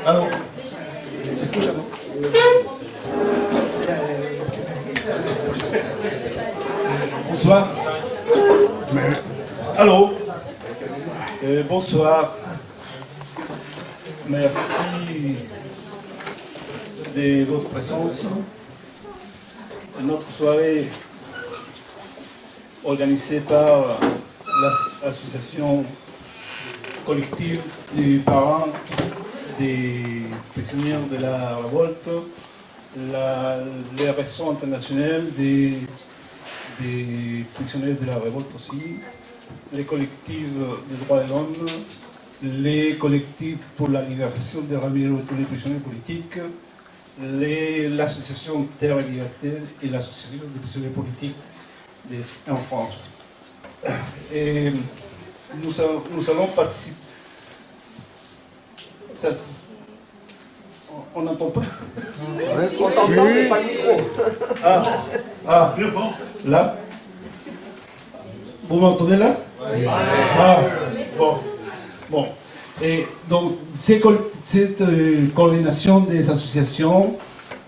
Alors, c'est tout ça, non? Bonsoir. Allô. Bonsoir. Merci de votre présence. Notre soirée organisée par l'association collective des parents des prisonniers de la révolte, les réseaux internationaux des prisonniers de la révolte aussi, les collectifs des droits de l'homme, les collectifs pour la libération des Ramiro et tous les prisonniers politiques, l'association Terre et Liberté et l'association des prisonniers politiques en France. Et nous allons participer. Ça, on n'entend pas. On t'entend, mais pas le micro. Ah, là. Vous m'entendez là? Oui. Ah, bon. Et donc, cette coordination des associations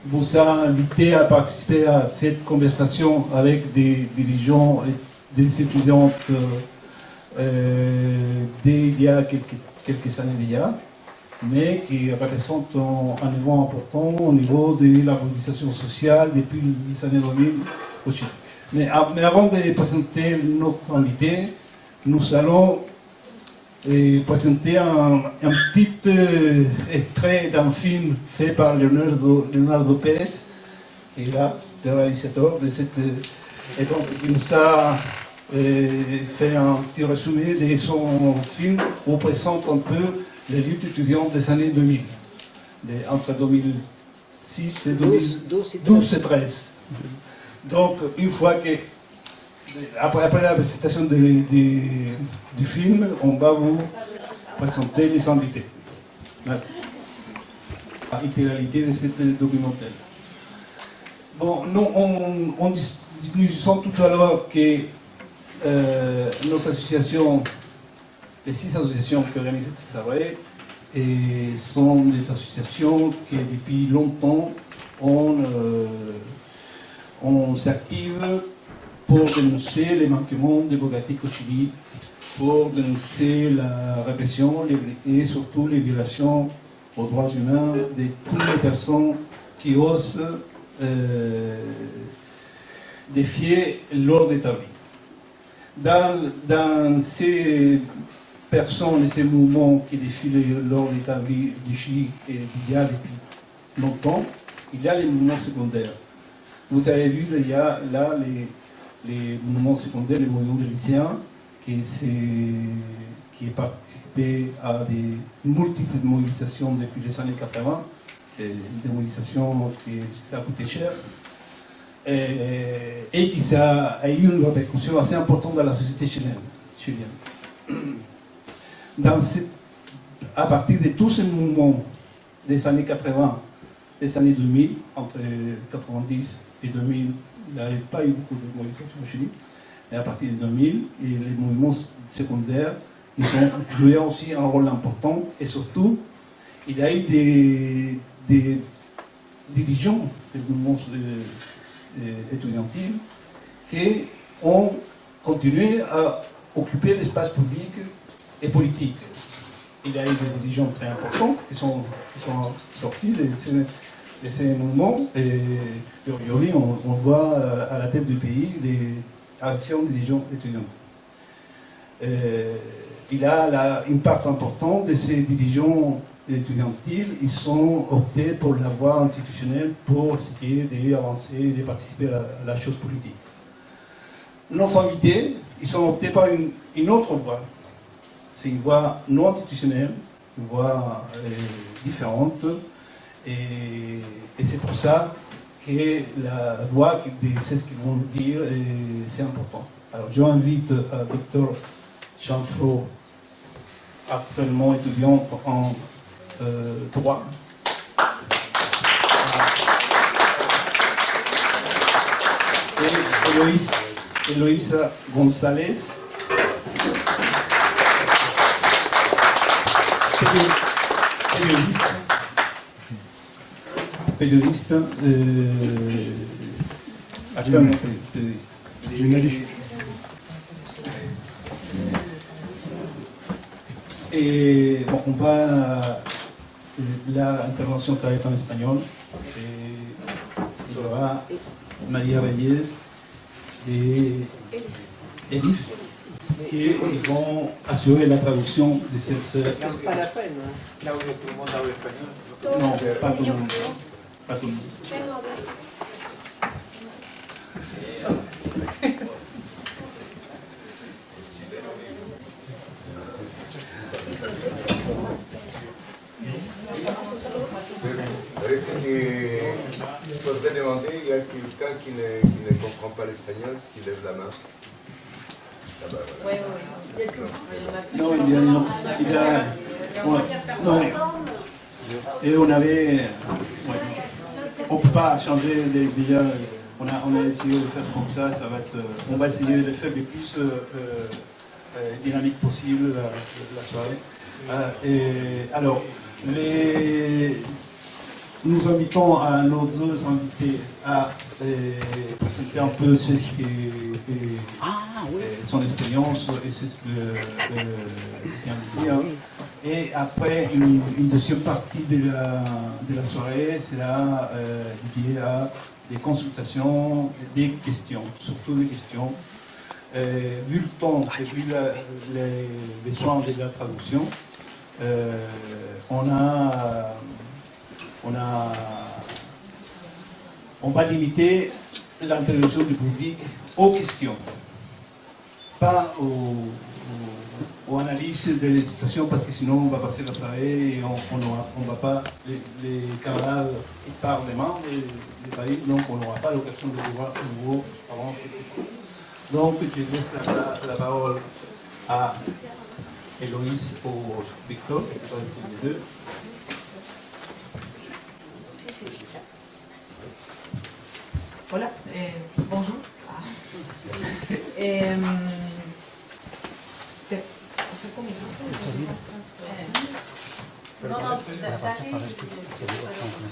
vous a invité à participer à cette conversation avec des dirigeants et des étudiantes d'il y a quelques années déjà, mais qui représentent un niveau important au niveau de la mobilisation sociale depuis les années 2000 au Chili. Mais avant de présenter notre invité, nous allons présenter un petit extrait d'un film fait par Leonardo Pérez, qui est là, le réalisateur de cette. Et donc, il nous a fait un petit résumé de son film où présente un peu les luttes étudiantes des années 2000, entre 2006 et 2012 et 2013. Donc, une fois que, après la présentation du film, on va vous présenter les invités. Merci. La littéralité de ce documentaire. Bon, nous, on disons tout à l'heure que nos associations, les 6 associations qui organisent cette soirée, sont des associations qui depuis longtemps on s'active pour dénoncer les manquements démocratiques au Chili, pour dénoncer la répression et surtout les violations aux droits humains de toutes les personnes qui osent défier l'ordre établi. Dans ces personnes et ces mouvements qui défient l'ordre établi du Chili et il y a depuis longtemps, il y a les mouvements secondaires. Vous avez vu, il y a là les mouvements secondaires, les mouvements de lycéens qui participé à des multiples mobilisations depuis les années 80, des mobilisations qui ça a coûté cher, et qui a eu une répercussion assez importante dans la société chilienne. À partir de tous ces mouvements des années 80, des années 2000, entre 90 et 2000, il n'y avait pas eu beaucoup de mobilisations au Chili, et à partir de 2000, et les mouvements secondaires, ils ont joué aussi un rôle important, et surtout, il y a eu des dirigeants des mouvements étudiantins qui ont continué à occuper l'espace public et politique. Il y a eu des dirigeants très importants qui sont sortis de ces mouvements, et aujourd'hui on voit à la tête du pays des anciens dirigeants étudiants. Il y a une part importante de ces dirigeants étudiantils, ils ont opté pour la voie institutionnelle pour essayer d'avancer et de participer à la chose politique. Nos invités, ils ont opté par une autre voie. C'est une voie non institutionnelle, une voie différente, et c'est pour ça que la voix de ce qu'ils vont dire, c'est important. Alors, je invite Dr. Jean-Fro, actuellement étudiant en droit. Et Eloïsa González, periodista, actuellement periodista. Journaliste. Et bon, on va. L'intervention ça va être en espagnol. Et il y aura Maria Reyes et Elif qui vont assurer la traduction de cette. C'est pas la peine, hein. Là où tout le monde parle espagnol. Non, pas tout le monde. Pas tout le monde. Parece que il faudrait demander, il y a quelqu'un qui ne comprend pas l'espagnol, qui lève la main. Ah bah voilà. Non, non, et on avait, ouais, on peut pas changer déjà, on a essayé de faire comme ça va être, on va essayer de le faire le plus dynamique possible la soirée. Et alors, nous invitons à nos deux invités à présenter un peu ce qui est son expérience et c'est ce qu'il vient de dire. Et après, une deuxième partie de la soirée sera dédiée à des consultations, des questions, surtout des questions. Vu le temps et vu les soins de la traduction, on va limiter l'intervention du public aux questions, pas aux analyses de la situation, parce que sinon on va passer la soirée et on va pas, les camarades qui parlent demain des pays, donc on n'aura pas l'occasion de voir de nouveau avant. Donc je laisse la parole à Héloïse ou Victor, je ne sais pas les deux. Hola, bonjour. ¿Te acerco mi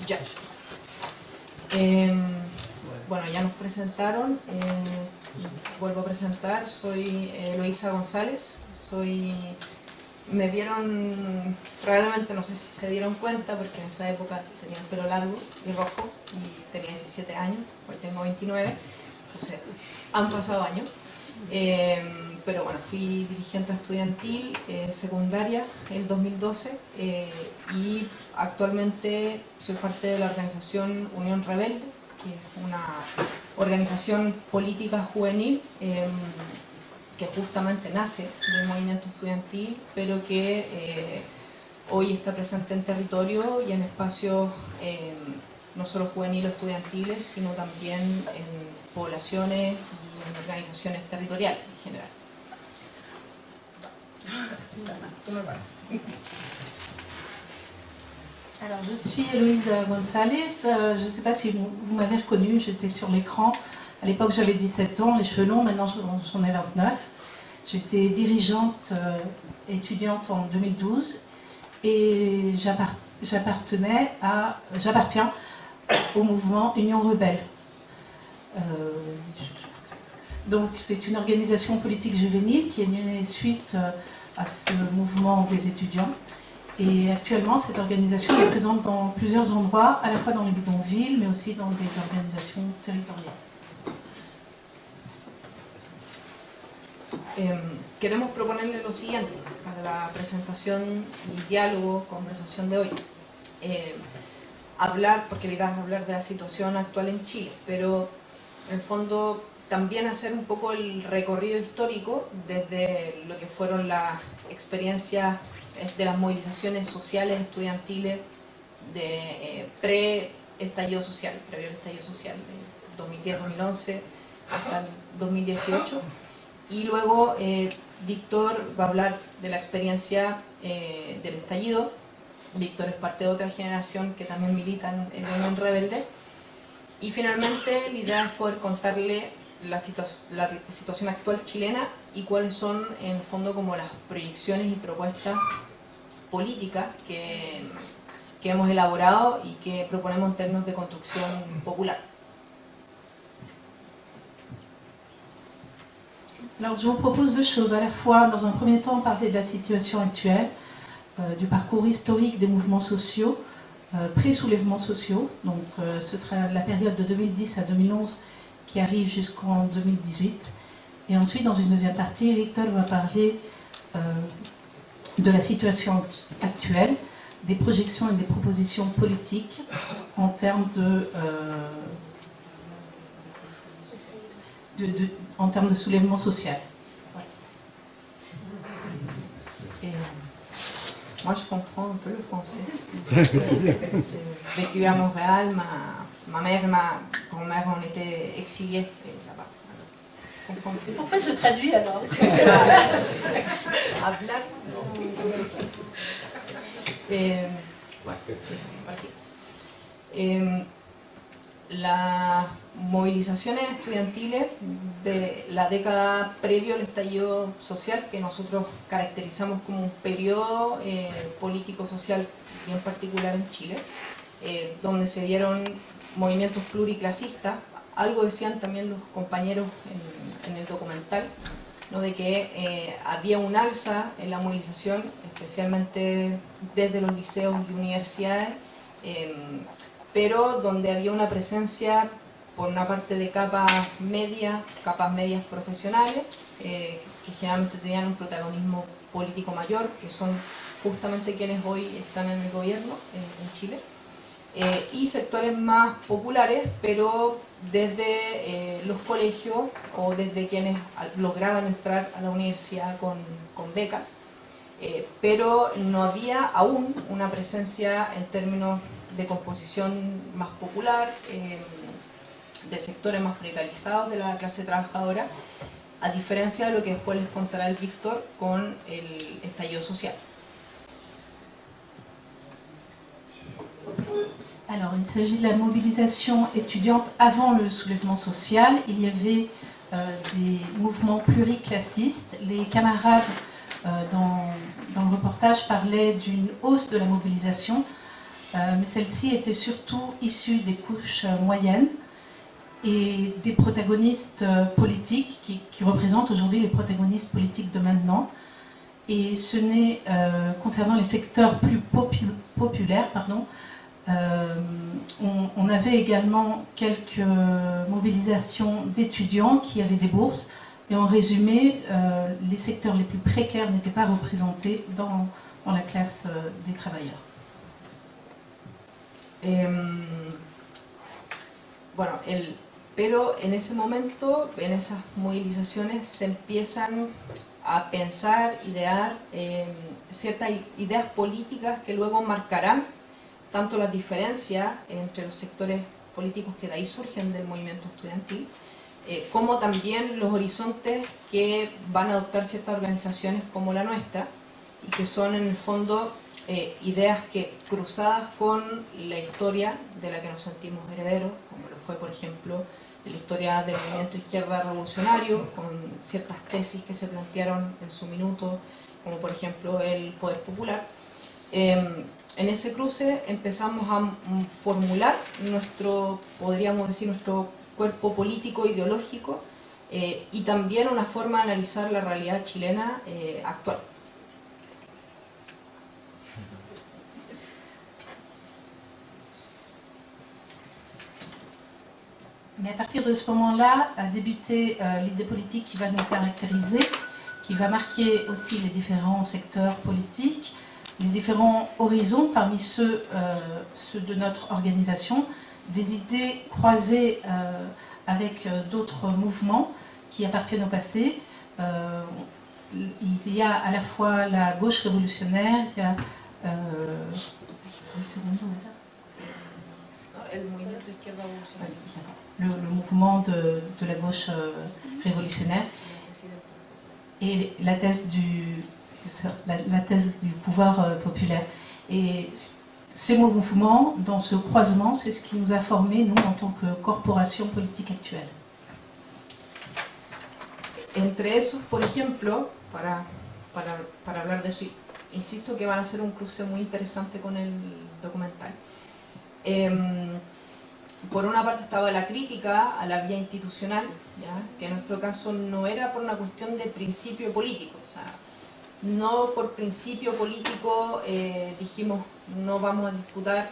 Ya. Bueno, ya nos presentaron. Vuelvo a presentar. Soy Eloísa González. Me vieron, probablemente no sé si se dieron cuenta, porque en esa época tenía el pelo largo y rojo y tenía 17 años, hoy tengo 29, o sea, han pasado años. Pero bueno, fui dirigente estudiantil secundaria en 2012 y actualmente soy parte de la organización Unión Rebelde, que es una organización política juvenil que justamente nace del movimiento estudiantil, pero que hoy está presente en territorio y en espacios no solo juveniles o estudiantiles, sino también en poblaciones y en organizaciones territoriales en general. Alors, je suis Héloïse González. Je ne sais pas si vous m'avez reconnue, j'étais sur l'écran. À l'époque, j'avais 17 ans, les cheveux longs, maintenant j'en ai 29. J'étais dirigeante étudiante en 2012 et j'appartiens au mouvement Union Rebelle. Donc, c'est une organisation politique juvénile qui est née suite à ce mouvement des étudiants. Et actuellement, cette organisation est présente dans plusieurs endroits, à la fois dans les bidonvilles, mais aussi dans des organisations territoriales. Queremos proponerle lo siguiente para la presentación y diálogo, conversación de hoy. Hablar, porque la idea es hablar de la situación actual en Chile, pero en el fondo también hacer un poco el recorrido histórico desde lo que fueron las experiencias de las movilizaciones sociales estudiantiles de pre-estallido social, previo al estallido social de 2010-2011 hasta el 2018. Y luego Víctor va a hablar de la experiencia del estallido. Víctor es parte de otra generación que también milita en la Unión Rebelde. Y finalmente la idea es poder contarle la situación actual chilena y cuáles son en el fondo como las proyecciones y propuestas políticas que hemos elaborado y que proponemos en términos de construcción popular. Alors je vous propose deux choses, à la fois dans un premier temps parler de la situation actuelle, du parcours historique des mouvements sociaux, pré-soulèvements sociaux, donc ce sera la période de 2010 à 2011 qui arrive jusqu'en 2018, et ensuite dans une deuxième partie, Victor va parler de la situation actuelle, des projections et des propositions politiques en termes en termes de soulèvement social. Et, moi, je comprends un peu le français. J'ai vécu à Montréal, ma mère et ma grand-mère ont été exilées là-bas. Je comprends. Pourquoi je traduis alors? Hablar. Las movilizaciones estudiantiles de la década previo al estallido social, que nosotros caracterizamos como un periodo político-social bien particular en Chile, donde se dieron movimientos pluriclasistas, algo decían también los compañeros en el documental, ¿no? De que había un alza en la movilización, especialmente desde los liceos y universidades, pero donde había una presencia por una parte de capas medias profesionales, que generalmente tenían un protagonismo político mayor, que son justamente quienes hoy están en el gobierno en Chile, y sectores más populares, pero desde los colegios o desde quienes lograban entrar a la universidad con becas, pero no había aún una presencia en términos de composición más popular, de sectores más precarizados de la clase trabajadora, a diferencia de lo que después les contará el Víctor con el estallido social. Alors, il s'agit de la mobilisation étudiante avant le soulèvement social. Il y avait des mouvements pluriclassistes. Les camarades dans le reportage parlaient d'une hausse de la mobilisation, mais celle-ci était surtout issue des couches moyennes et des protagonistes politiques qui représentent aujourd'hui les protagonistes politiques de maintenant. Et ce n'est, concernant les secteurs plus populaires, on avait également quelques mobilisations d'étudiants qui avaient des bourses, et en résumé, les secteurs les plus précaires n'étaient pas représentés dans la classe des travailleurs. Pero en ese momento, en esas movilizaciones, se empiezan a pensar, idear ciertas ideas políticas que luego marcarán tanto las diferencias entre los sectores políticos que de ahí surgen del movimiento estudiantil, como también los horizontes que van a adoptar ciertas organizaciones como la nuestra, y que son en el fondo ideas que, cruzadas con la historia de la que nos sentimos herederos, como lo fue por ejemplo la historia del movimiento izquierda revolucionario, con ciertas tesis que se plantearon en su minuto, como por ejemplo el poder popular. En ese cruce empezamos a formular podríamos decir, nuestro cuerpo político ideológico, y también una forma de analizar la realidad chilena actual. Mais à partir de ce moment-là a débuté l'idée politique qui va nous caractériser, qui va marquer aussi les différents secteurs politiques, les différents horizons parmi ceux de notre organisation, des idées croisées avec d'autres mouvements qui appartiennent au passé. Il y a à la fois la gauche révolutionnaire, il y a le mouvement de la gauche révolutionnaire et la thèse du pouvoir populaire. Et ces mouvements, dans ce croisement, c'est ce qui nous a formés, nous, en tant que corporation politique actuelle. Entre esos, por ejemplo, para hablar de eso insisto que van a ser un cruce muy interesante con el documental. Por una parte estaba la crítica a la vía institucional, ¿ya? Que en nuestro caso no era por una cuestión de principio político, o sea, no por principio político dijimos no vamos a disputar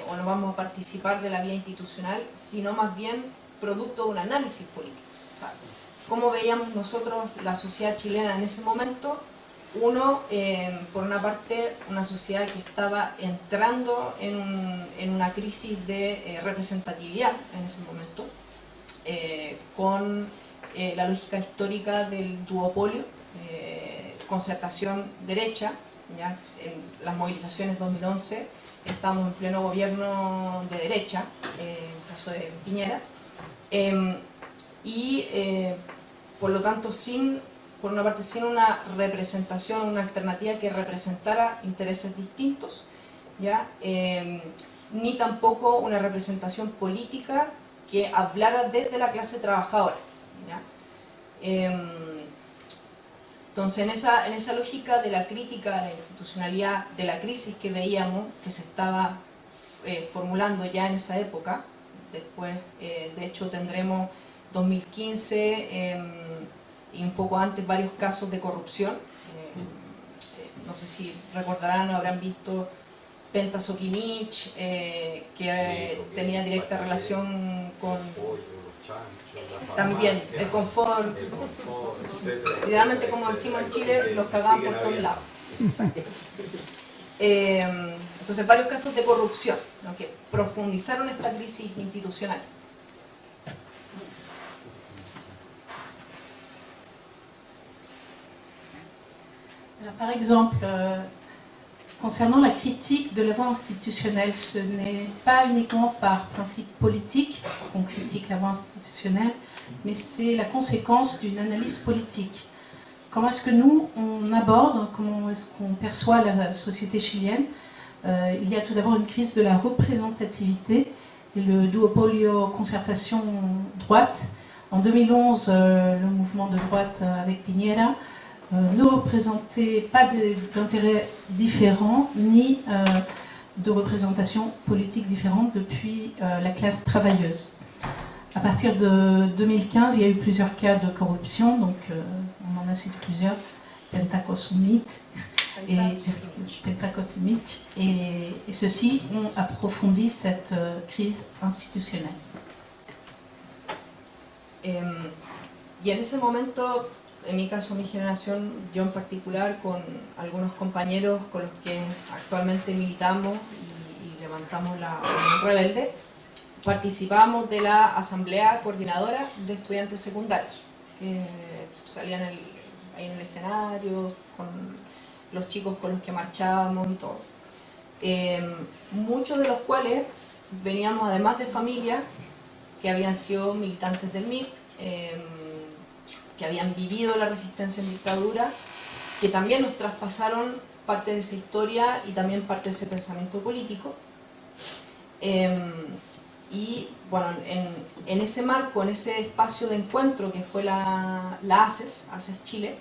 o no vamos a participar de la vía institucional, sino más bien producto de un análisis político. O sea, ¿cómo veíamos nosotros la sociedad chilena en ese momento? Uno, por una parte, una sociedad que estaba entrando en una crisis de representatividad en ese momento, con la lógica histórica del duopolio, concertación-derecha, ¿ya? En las movilizaciones 2011 estamos en pleno gobierno de derecha, en el caso de Piñera, por lo tanto por una parte sin una representación, una alternativa que representara intereses distintos, ¿ya? Ni tampoco una representación política que hablara desde la clase trabajadora, ¿ya? Entonces, en esa lógica de la crítica a la institucionalidad, de la crisis que veíamos, que se estaba formulando ya en esa época, después, de hecho, tendremos 2015 y un poco antes varios casos de corrupción. No sé si recordarán o habrán visto Penta Sokimich, que tenía directa relación con... También, el confort, literalmente como decimos en Chile, los cagaban por todos lados. Entonces varios casos de corrupción, ¿no? Que profundizaron esta crisis institucional. Alors, par exemple, concernant la critique de la voie institutionnelle, ce n'est pas uniquement par principe politique qu'on critique la voie institutionnelle, mais c'est la conséquence d'une analyse politique. Comment est-ce que nous, on aborde, comment est-ce qu'on perçoit la société chilienne? Il y a tout d'abord une crise de la représentativité et le duopolio concertation droite. En 2011, le mouvement de droite avec Piñera ne représentait pas d'intérêts différents ni de représentation politique différente depuis la classe travailleuse. À partir de 2015, il y a eu plusieurs cas de corruption, donc on en a cité plusieurs, Pentacosimit et ceux-ci ont approfondi cette crise institutionnelle. Y en ese momento, en mi caso, mi generación, yo en particular, con algunos compañeros con los que actualmente militamos y levantamos la Unión Rebelde, participamos de la Asamblea Coordinadora de Estudiantes Secundarios, que salían ahí en el escenario, con los chicos con los que marchábamos y todo. Muchos de los cuales veníamos además de familias que habían sido militantes del MIR, que habían vivido la resistencia en dictadura, que también nos traspasaron parte de esa historia y también parte de ese pensamiento político. Y bueno, en ese marco, en ese espacio de encuentro que fue la ACES Chile,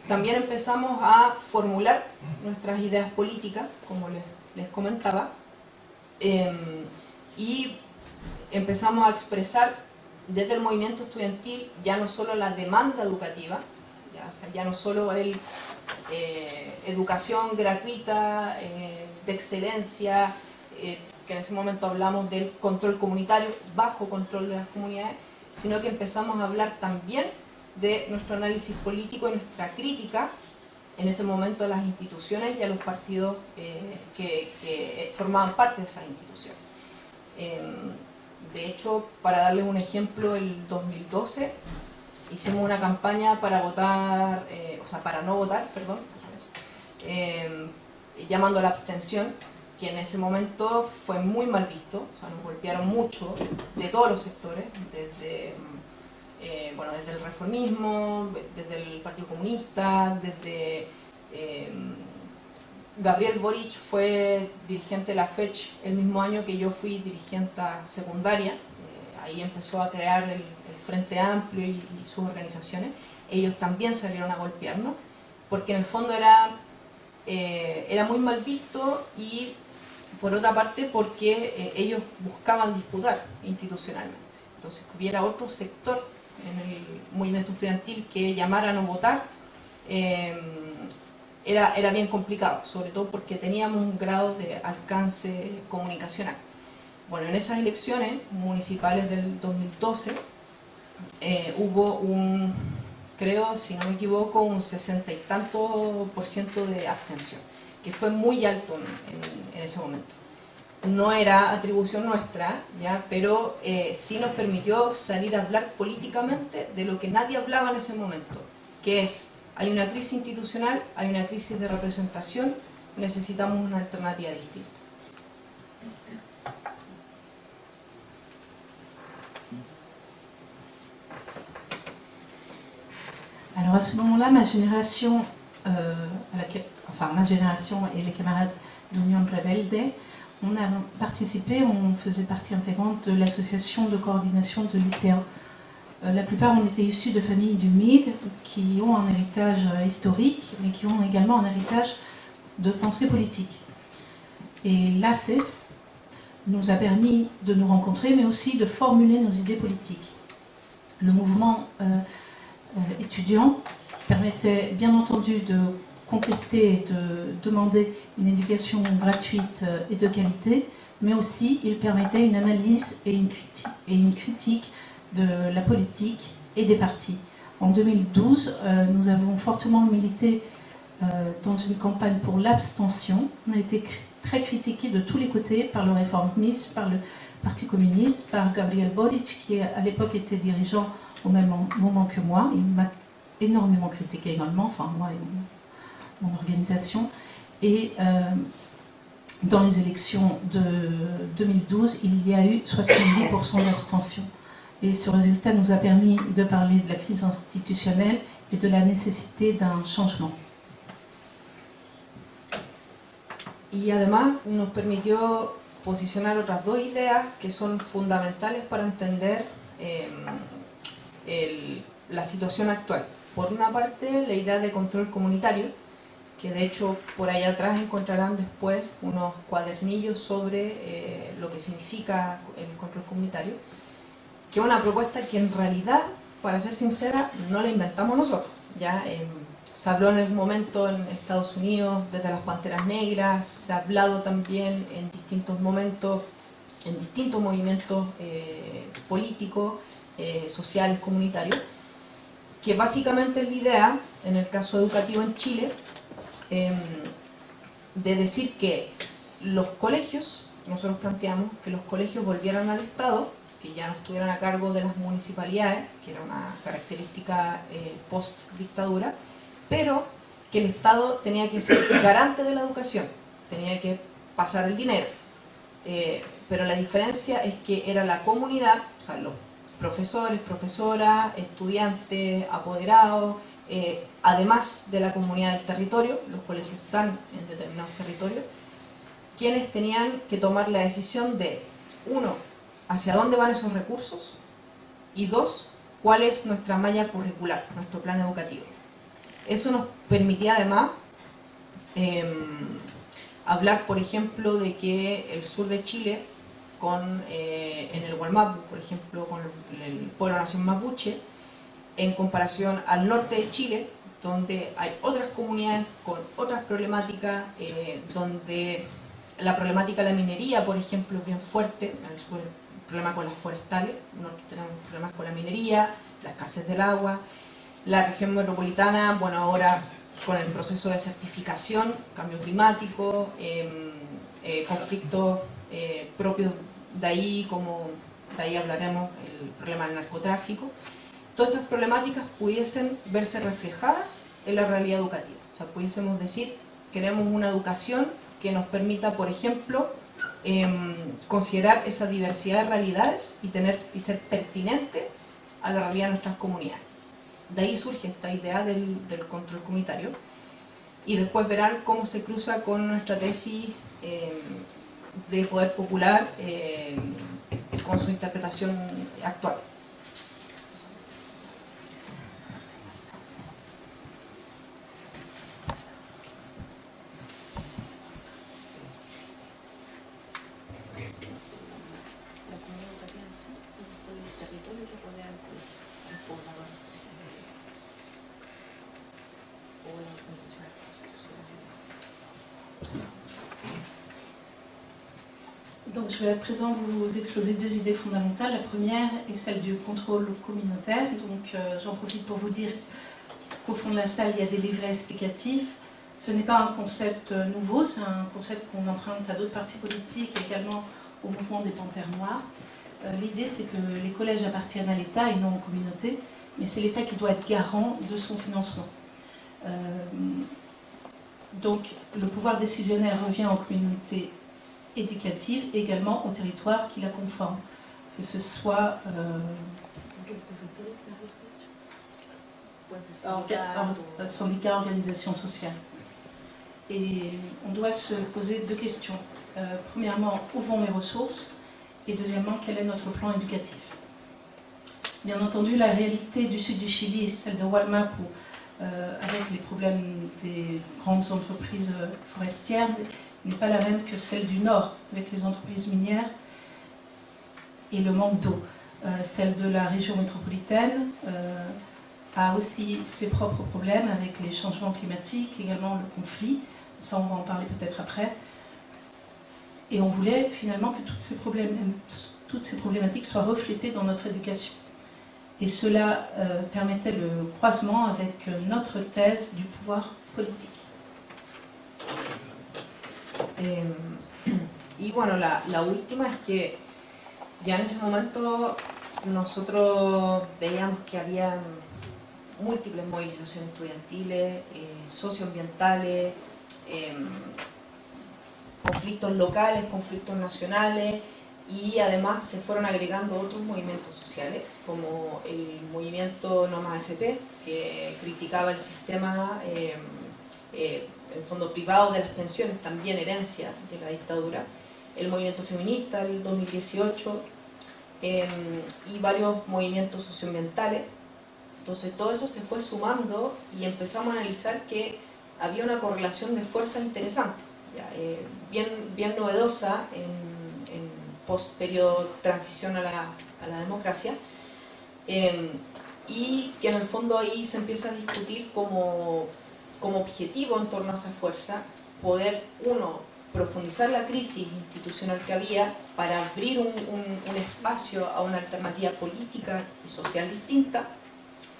también empezamos a formular nuestras ideas políticas, como les comentaba, y empezamos a expresar desde el movimiento estudiantil ya no solo la demanda educativa, ya no solo educación gratuita, de excelencia, que en ese momento hablamos del control comunitario, bajo control de las comunidades, sino que empezamos a hablar también de nuestro análisis político y nuestra crítica en ese momento a las instituciones y a los partidos que formaban parte de esas instituciones. De hecho, para darles un ejemplo, el 2012 hicimos una campaña para votar, para no votar, perdón, llamando a la abstención, que en ese momento fue muy mal visto, o sea, nos golpearon mucho de todos los sectores, desde el reformismo, desde el Partido Comunista, desde Gabriel Boric fue dirigente de la FECH el mismo año que yo fui dirigente secundaria, ahí empezó a crear el Frente Amplio y sus organizaciones, ellos también salieron a golpearnos, porque en el fondo era era muy mal visto, y por otra parte porque ellos buscaban disputar institucionalmente. Entonces, que hubiera otro sector en el movimiento estudiantil que llamara a no votar, era bien complicado, sobre todo porque teníamos un grado de alcance comunicacional. Bueno, en esas elecciones municipales del 2012 hubo creo, si no me equivoco, un 60 y tanto % de abstención, que fue muy alto en ese momento. No era atribución nuestra, ¿ya? Pero sí nos permitió salir a hablar políticamente de lo que nadie hablaba en ese momento, que es: hay una crisis institucional, hay una crisis de representación, necesitamos una alternativa distinta. Alors à ce moment-là, ma génération, ma génération et les camarades d'Union Rebelde, on a participé, on faisait partie intégrante de l'association de coordination de lycéens. La plupart ont été issus de familles du MIG qui ont un héritage historique, mais qui ont également un héritage de pensée politique. Et l'ACES nous a permis de nous rencontrer, mais aussi de formuler nos idées politiques. Le mouvement étudiant permettait bien entendu de contester, de demander une éducation gratuite et de qualité, mais aussi il permettait une analyse et une critique de la politique et des partis. En 2012, nous avons fortement milité dans une campagne pour l'abstention. On a été très critiqués de tous les côtés par le réformisme, par le Parti communiste, par Gabriel Boric, qui à l'époque était dirigeant au même moment que moi. Il m'a énormément critiqué également, enfin moi et mon organisation. Et dans les élections de 2012, il y a eu 70% d'abstention. Et ce résultat nous a permis de parler de la crise institutionnelle et de la nécessité d'un changement. Y además nos permitió posicionar otras dos ideas que son fundamentales para entender la situación actual. Por una parte, la idea de control comunitario, que de hecho por ahí atrás encontrarán después unos cuadernillos sobre lo que significa el control comunitario, que es una propuesta que en realidad, para ser sincera, no la inventamos nosotros. Ya se habló en el momento en Estados Unidos desde las Panteras Negras, se ha hablado también en distintos momentos, en distintos movimientos políticos, sociales, comunitarios, que básicamente es la idea, en el caso educativo en Chile, de decir que los colegios, nosotros planteamos que los colegios volvieran al Estado, que ya no estuvieran a cargo de las municipalidades, que era una característica post-dictadura, pero que el Estado tenía que ser garante de la educación, tenía que pasar el dinero. Pero la diferencia es que era la comunidad, o sea, los profesores, profesoras, estudiantes, apoderados, además de la comunidad del territorio, los colegios están en determinados territorios, quienes tenían que tomar la decisión de, uno, hacia dónde van esos recursos, y dos, cuál es nuestra malla curricular, nuestro plan educativo. Eso nos permitía además hablar, por ejemplo, de que el sur de Chile, en el Gualmapu, por ejemplo, con el pueblo nación mapuche, en comparación al norte de Chile, donde hay otras comunidades con otras problemáticas, donde la problemática de la minería, por ejemplo, es bien fuerte, en el sur el problema con las forestales, nosotros tenemos problemas con la minería, la escasez del agua. La región metropolitana, bueno, ahora con el proceso de certificación, cambio climático, conflictos propios de ahí, como de ahí hablaremos, el problema del narcotráfico. Todas esas problemáticas pudiesen verse reflejadas en la realidad educativa. O sea, pudiésemos decir, queremos una educación que nos permita, por ejemplo, considerar esa diversidad de realidades y ser pertinente a la realidad de nuestras comunidades. De ahí surge esta idea del control comunitario, y después verán cómo se cruza con nuestra tesis de poder popular con su interpretación actual. Donc je vais à présent vous exposer deux idées fondamentales. La première est celle du contrôle communautaire. Donc j'en profite pour vous dire qu'au fond de la salle, il y a des livrets explicatifs. Ce n'est pas un concept nouveau, c'est un concept qu'on emprunte à d'autres partis politiques, également au mouvement des Panthères Noires. L'idée, c'est que les collèges appartiennent à l'État et non aux communautés, mais c'est l'État qui doit être garant de son financement. Donc le pouvoir décisionnaire revient aux communautés éducatives, également aux territoires qui la conforment, que ce soit syndicats, organisations sociales. Et on doit se poser deux questions. Premièrement, où vont les ressources? Et deuxièmement, quel est notre plan éducatif? Bien entendu, la réalité du sud du Chili, celle de Hualmapu, avec les problèmes des grandes entreprises forestières, n'est pas la même que celle du nord, avec les entreprises minières et le manque d'eau. Celle de la région métropolitaine a aussi ses propres problèmes avec les changements climatiques, également le conflit. Ça, on va en parler peut-être après. Et on voulait finalement que toutes ces problématiques soient reflétées dans notre éducation. Et cela permettait le croisement avec notre thèse du pouvoir politique. Y bueno, la última es que ya en ese momento nosotros veíamos que había múltiples movilizaciones estudiantiles, socioambientales, conflictos locales, conflictos nacionales, y además se fueron agregando otros movimientos sociales, como el movimiento No Más AFP, que criticaba el sistema en fondo privado de las pensiones, también herencia de la dictadura, el movimiento feminista del 2018 y varios movimientos socioambientales. Entonces todo eso se fue sumando y empezamos a analizar que había una correlación de fuerza interesante, bien novedosa en post-periodo transición a la democracia, y que en el fondo ahí se empieza a discutir como objetivo en torno a esa fuerza, poder, uno, profundizar la crisis institucional que había para abrir un espacio a una alternativa política y social distinta,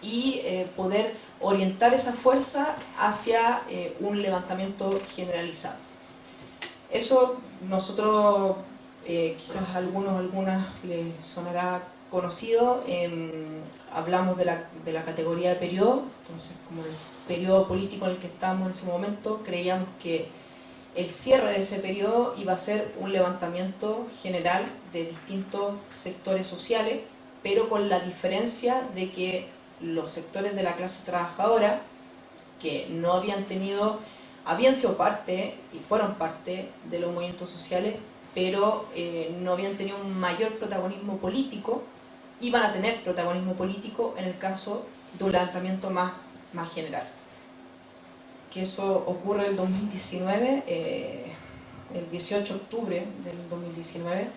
y poder orientar esa fuerza hacia un levantamiento generalizado. Eso nosotros, quizás a algunas les sonará conocido, hablamos de la categoría de periodo. Entonces, como el periodo político en el que estábamos en ese momento, creíamos que el cierre de ese periodo iba a ser un levantamiento general de distintos sectores sociales, pero con la diferencia de que los sectores de la clase trabajadora, que no habían sido parte y fueron parte de los movimientos sociales, pero no habían tenido un mayor protagonismo político, iban a tener protagonismo político en el caso de un levantamiento más general. Que eso ocurre el 2019, el 18 de octubre del 2019,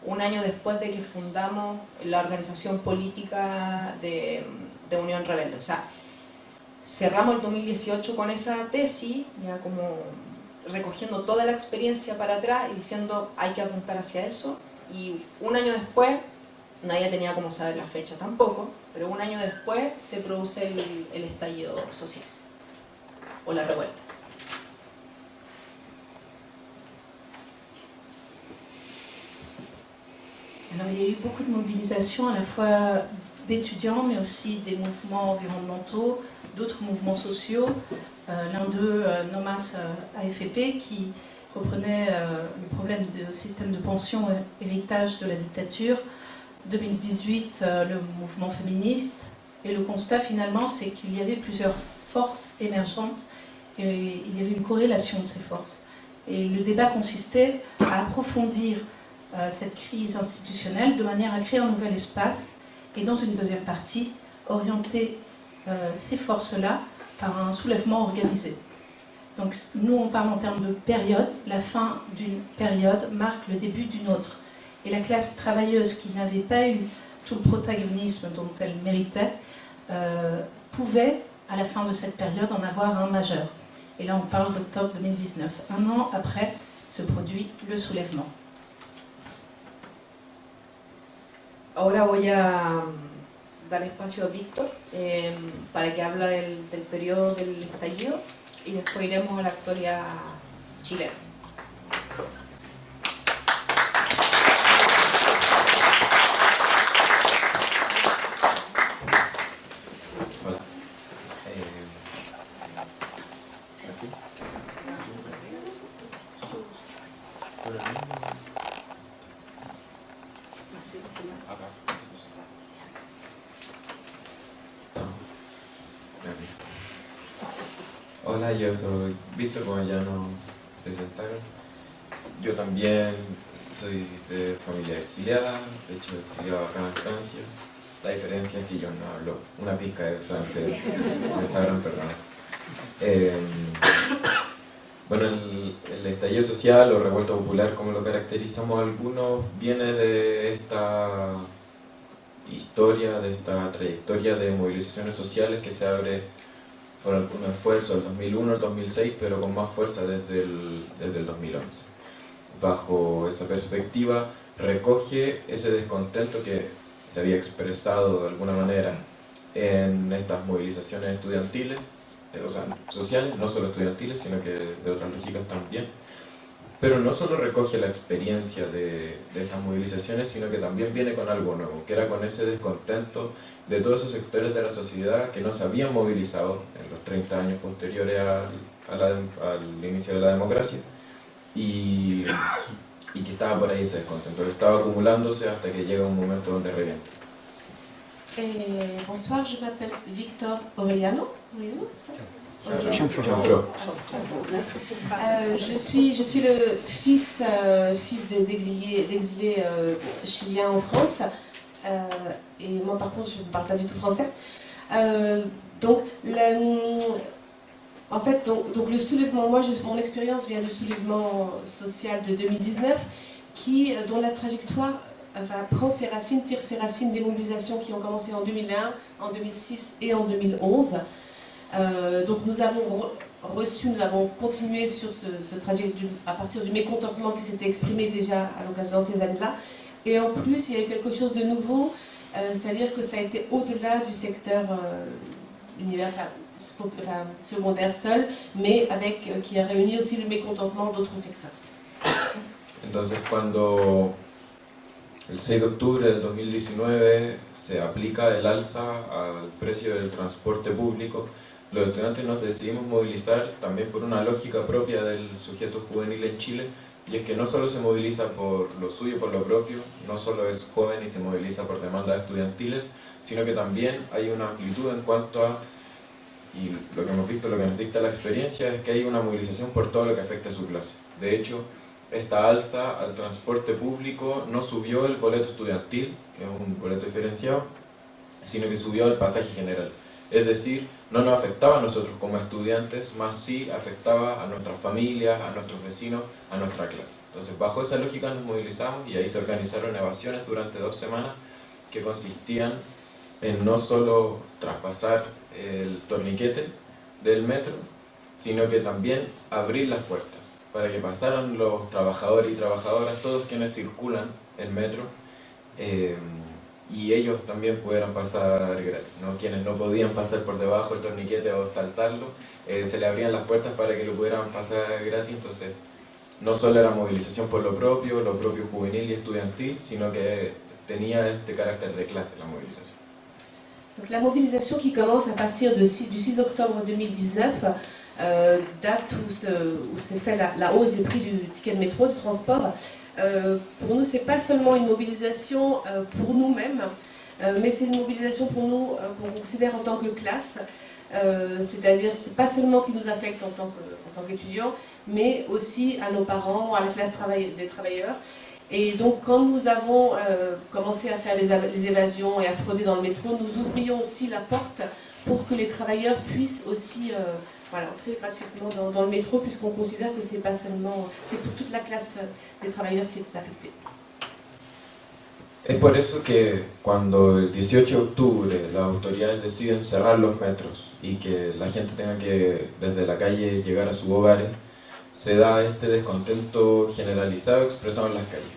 un año después de que fundamos la organización política de Unión Rebelde. O sea, cerramos el 2018 con esa tesis, ya como recogiendo toda la experiencia para atrás y diciendo hay que apuntar hacia eso, y un año después, nadie tenía como saber la fecha tampoco, pero un año después se produce el estallido social o la revuelta. Alors, il y a eu beaucoup de mobilisations, à la fois d'étudiants, mais aussi des mouvements environnementaux, d'autres mouvements sociaux. L'un d'eux, No Más AFP, qui reprenait le problème du système de pension héritage de la dictature. 2018, le mouvement féministe. Et le constat, finalement, c'est qu'il y avait plusieurs forces émergentes et il y avait une corrélation de ces forces. Et le débat consistait à approfondir cette crise institutionnelle de manière à créer un nouvel espace et dans une deuxième partie, orienter ces forces-là par un soulèvement organisé. Donc nous, on parle en termes de période. La fin d'une période marque le début d'une autre. Et la classe travailleuse qui n'avait pas eu tout le protagonisme dont elle méritait pouvait, à la fin de cette période, en avoir un majeur. Et là, on parle d'octobre 2019. Un an après se produit le soulèvement. ahora voy a dar espacio a Víctor para que hable del periodo del estallido y después iremos a la historia chilena. Hola. Hola, yo soy Víctor, como ya nos presentaron. Yo también soy de familia exiliada, de hecho exiliado acá en Francia. La diferencia es que yo no hablo una pizca de francés, me sabrán perdonar. Bueno, el estallido social o revuelta popular, como lo caracterizamos algunos, viene de esta historia, de esta trayectoria de movilizaciones sociales que se abre por algún esfuerzo el 2001, el 2006, pero con más fuerza desde el 2011. Bajo esa perspectiva, recoge ese descontento que se había expresado de alguna manera en estas movilizaciones estudiantiles, o sea, sociales, no solo estudiantiles, sino que de otras lógicas también. Pero no solo recoge la experiencia de estas movilizaciones, sino que también viene con algo nuevo, que era con ese descontento de todos esos sectores de la sociedad que no se habían movilizado en los 30 años posteriores al inicio de la democracia y que estaba por ahí ese descontento, que estaba acumulándose hasta que llega un momento donde revienta. Bonsoir, je m'appelle Victor Orellano. Je suis le fils d'exilés chiliens en France. Et moi, par contre, je ne parle pas du tout français. En fait, le soulèvement, mon expérience vient du soulèvement social de 2019, dont la trajectoire tire ses racines des mobilisations qui ont commencé en 2001, en 2006 et en 2011. Donc nous avons continué sur ce trajet à partir du mécontentement qui s'était exprimé déjà à l'occasion de ces années-là. Et en plus, il y a eu quelque chose de nouveau, c'est-à-dire que ça a été au-delà du secteur secondaire seul, mais qui a réuni aussi le mécontentement d'autres secteurs. Entonces, cuando el 6 de octubre del 2019 se aplica el alza al precio del transporte público, los estudiantes nos decidimos movilizar también por una lógica propia del sujeto juvenil en Chile, y es que no solo se moviliza por lo suyo, por lo propio, no solo es joven y se moviliza por demandas estudiantiles, sino que también hay una amplitud en cuanto a, y lo que hemos visto, lo que nos dicta la experiencia, es que hay una movilización por todo lo que afecta a su clase. De hecho, esta alza al transporte público no subió el boleto estudiantil, que es un boleto diferenciado, sino que subió el pasaje general. Es decir, no nos afectaba a nosotros como estudiantes, más sí afectaba a nuestras familias, a nuestros vecinos, a nuestra clase. Entonces, bajo esa lógica nos movilizamos y ahí se organizaron evasiones durante 2 semanas que consistían en no solo traspasar el torniquete del metro, sino que también abrir las puertas para que pasaran los trabajadores y trabajadoras, todos quienes circulan el metro, y ellos también pudieran pasar gratis, ¿no? Quienes no podían pasar por debajo del torniquete o saltarlo, se le abrían las puertas para que lo pudieran pasar gratis. Entonces, no solo era movilización por lo propio juvenil y estudiantil, sino que tenía este carácter de clase la movilización. Donc la mobilisation qui commence à partir du 6 octobre 2019 date où s'est fait la hausse des prix du ticket de métro, du transport. Pour nous, ce n'est pas seulement une mobilisation pour nous-mêmes, mais c'est une mobilisation pour nous qu'on considère en tant que classe. C'est-à-dire, ce n'est pas seulement qui nous affecte en tant qu'étudiants, mais aussi à nos parents, à la classe des travailleurs. Et donc, quand nous avons commencé à faire les évasions et à frauder dans le métro, nous ouvrions aussi la porte pour que les travailleurs puissent aussi entrer gratuitement dans le métro, puisqu'on considère que c'est pas seulement, c'est pour toute la classe des travailleurs qui est affectée. Es por eso que cuando el 18 de octubre las autoridades deciden cerrar los metros y que la gente tenga que desde la calle llegar a sus hogares, se da este descontento generalizado expresado en las calles.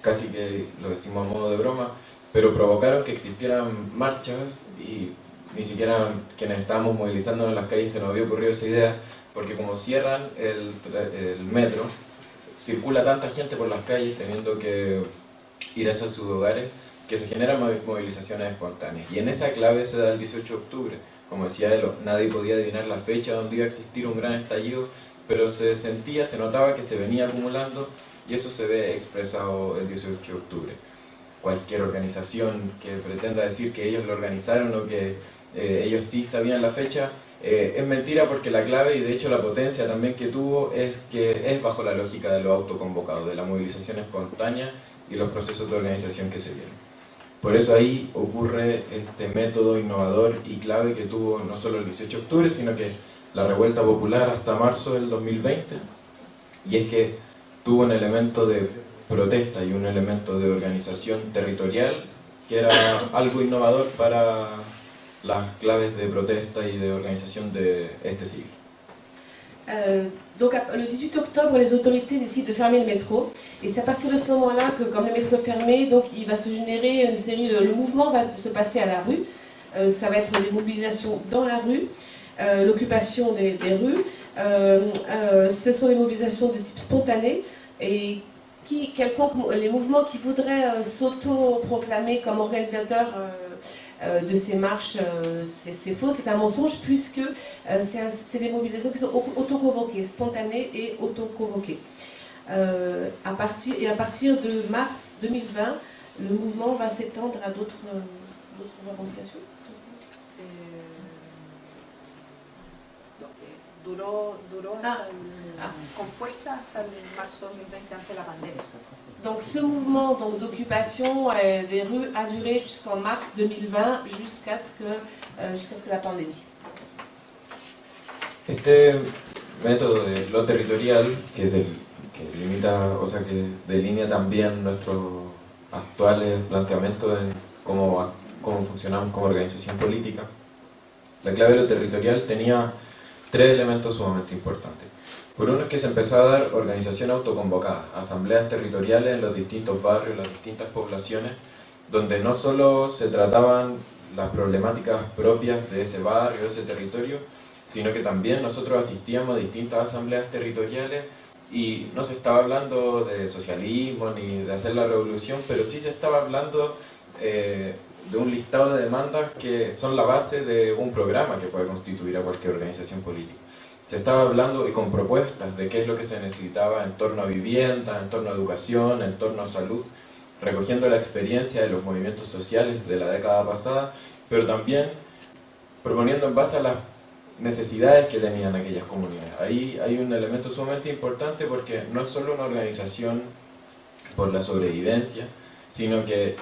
Casi que lo decimos a modo de broma, pero provocaron que existieran marchas y ni siquiera quienes estábamos movilizando en las calles se nos había ocurrido esa idea, porque como cierran el metro, circula tanta gente por las calles teniendo que ir hacia sus hogares, que se generan movilizaciones espontáneas. Y en esa clave se da el 18 de octubre. Como decía él, nadie podía adivinar la fecha donde iba a existir un gran estallido, pero se sentía, se notaba que se venía acumulando, y eso se ve expresado el 18 de octubre. Cualquier organización que pretenda decir que ellos lo organizaron o que ellos sí sabían la fecha, es mentira, porque la clave y de hecho la potencia también que tuvo es que es bajo la lógica de lo autoconvocado, de la movilización espontánea y los procesos de organización que se dieron. Por eso ahí ocurre este método innovador y clave que tuvo no solo el 18 de octubre, sino que la revuelta popular hasta marzo del 2020, y es que tuvo un elemento de protesta y un elemento de organización territorial que era algo innovador para las claves de protesta y de organización de este siglo. Donc le 18 octobre, les autorités décident de fermer le métro, et c'est à partir de ce moment-là que, comme le métro est fermé, donc il va se générer une série de... Le mouvement va se passer à la rue, ça va être des mobilisations dans la rue, l'occupation des rues, ce sont des mobilisations de type spontané, et les mouvements qui voudraient s'auto-proclamer comme organisateurs de ces marches, c'est faux, c'est un mensonge, puisque c'est des mobilisations qui sont auto-convoquées, spontanées et auto-convoquées. À partir de mars 2020, le mouvement va s'étendre à d'autres revendications. Duró con fuerza hasta el marzo 2020, ante la pandemia. Donc ce mouvement d'occupation des rues a duré jusqu'en mars 2020, jusqu'à ce que la pandémie. Este método de lo territorial que limita, o sea, que delinea también nuestros actuales planteamientos en cómo funcionamos como organización política, la clave de lo territorial tenía tres elementos sumamente importantes. Por uno es que se empezó a dar organización autoconvocada, asambleas territoriales en los distintos barrios, las distintas poblaciones, donde no solo se trataban las problemáticas propias de ese barrio, de ese territorio, sino que también nosotros asistíamos a distintas asambleas territoriales y no se estaba hablando de socialismo ni de hacer la revolución, pero sí se estaba hablando de un listado de demandas que son la base de un programa que puede constituir a cualquier organización política. Se estaba hablando y con propuestas de qué es lo que se necesitaba en torno a vivienda, en torno a educación, en torno a salud, recogiendo la experiencia de los movimientos sociales de la década pasada, pero también proponiendo en base a las necesidades que tenían aquellas comunidades. Ahí hay un elemento sumamente importante, porque no es solo una organización por la sobrevivencia, sino que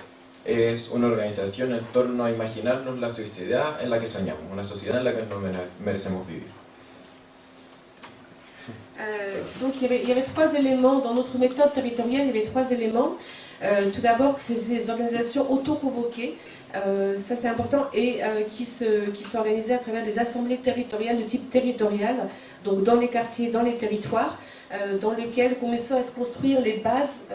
es una organización en torno a imaginarnos la sociedad en la que soñamos, una sociedad en la que nos merecemos vivir. Donc il y avait trois éléments dans notre méthode territoriale. Il y avait trois éléments. Tout d'abord, c'est ces organisations auto-convoquées, ça c'est important, et qui s'organisaient à travers des assemblées territoriales de type territorial, donc dans les quartiers, dans les territoires, dans lesquels commençaient à se construire les bases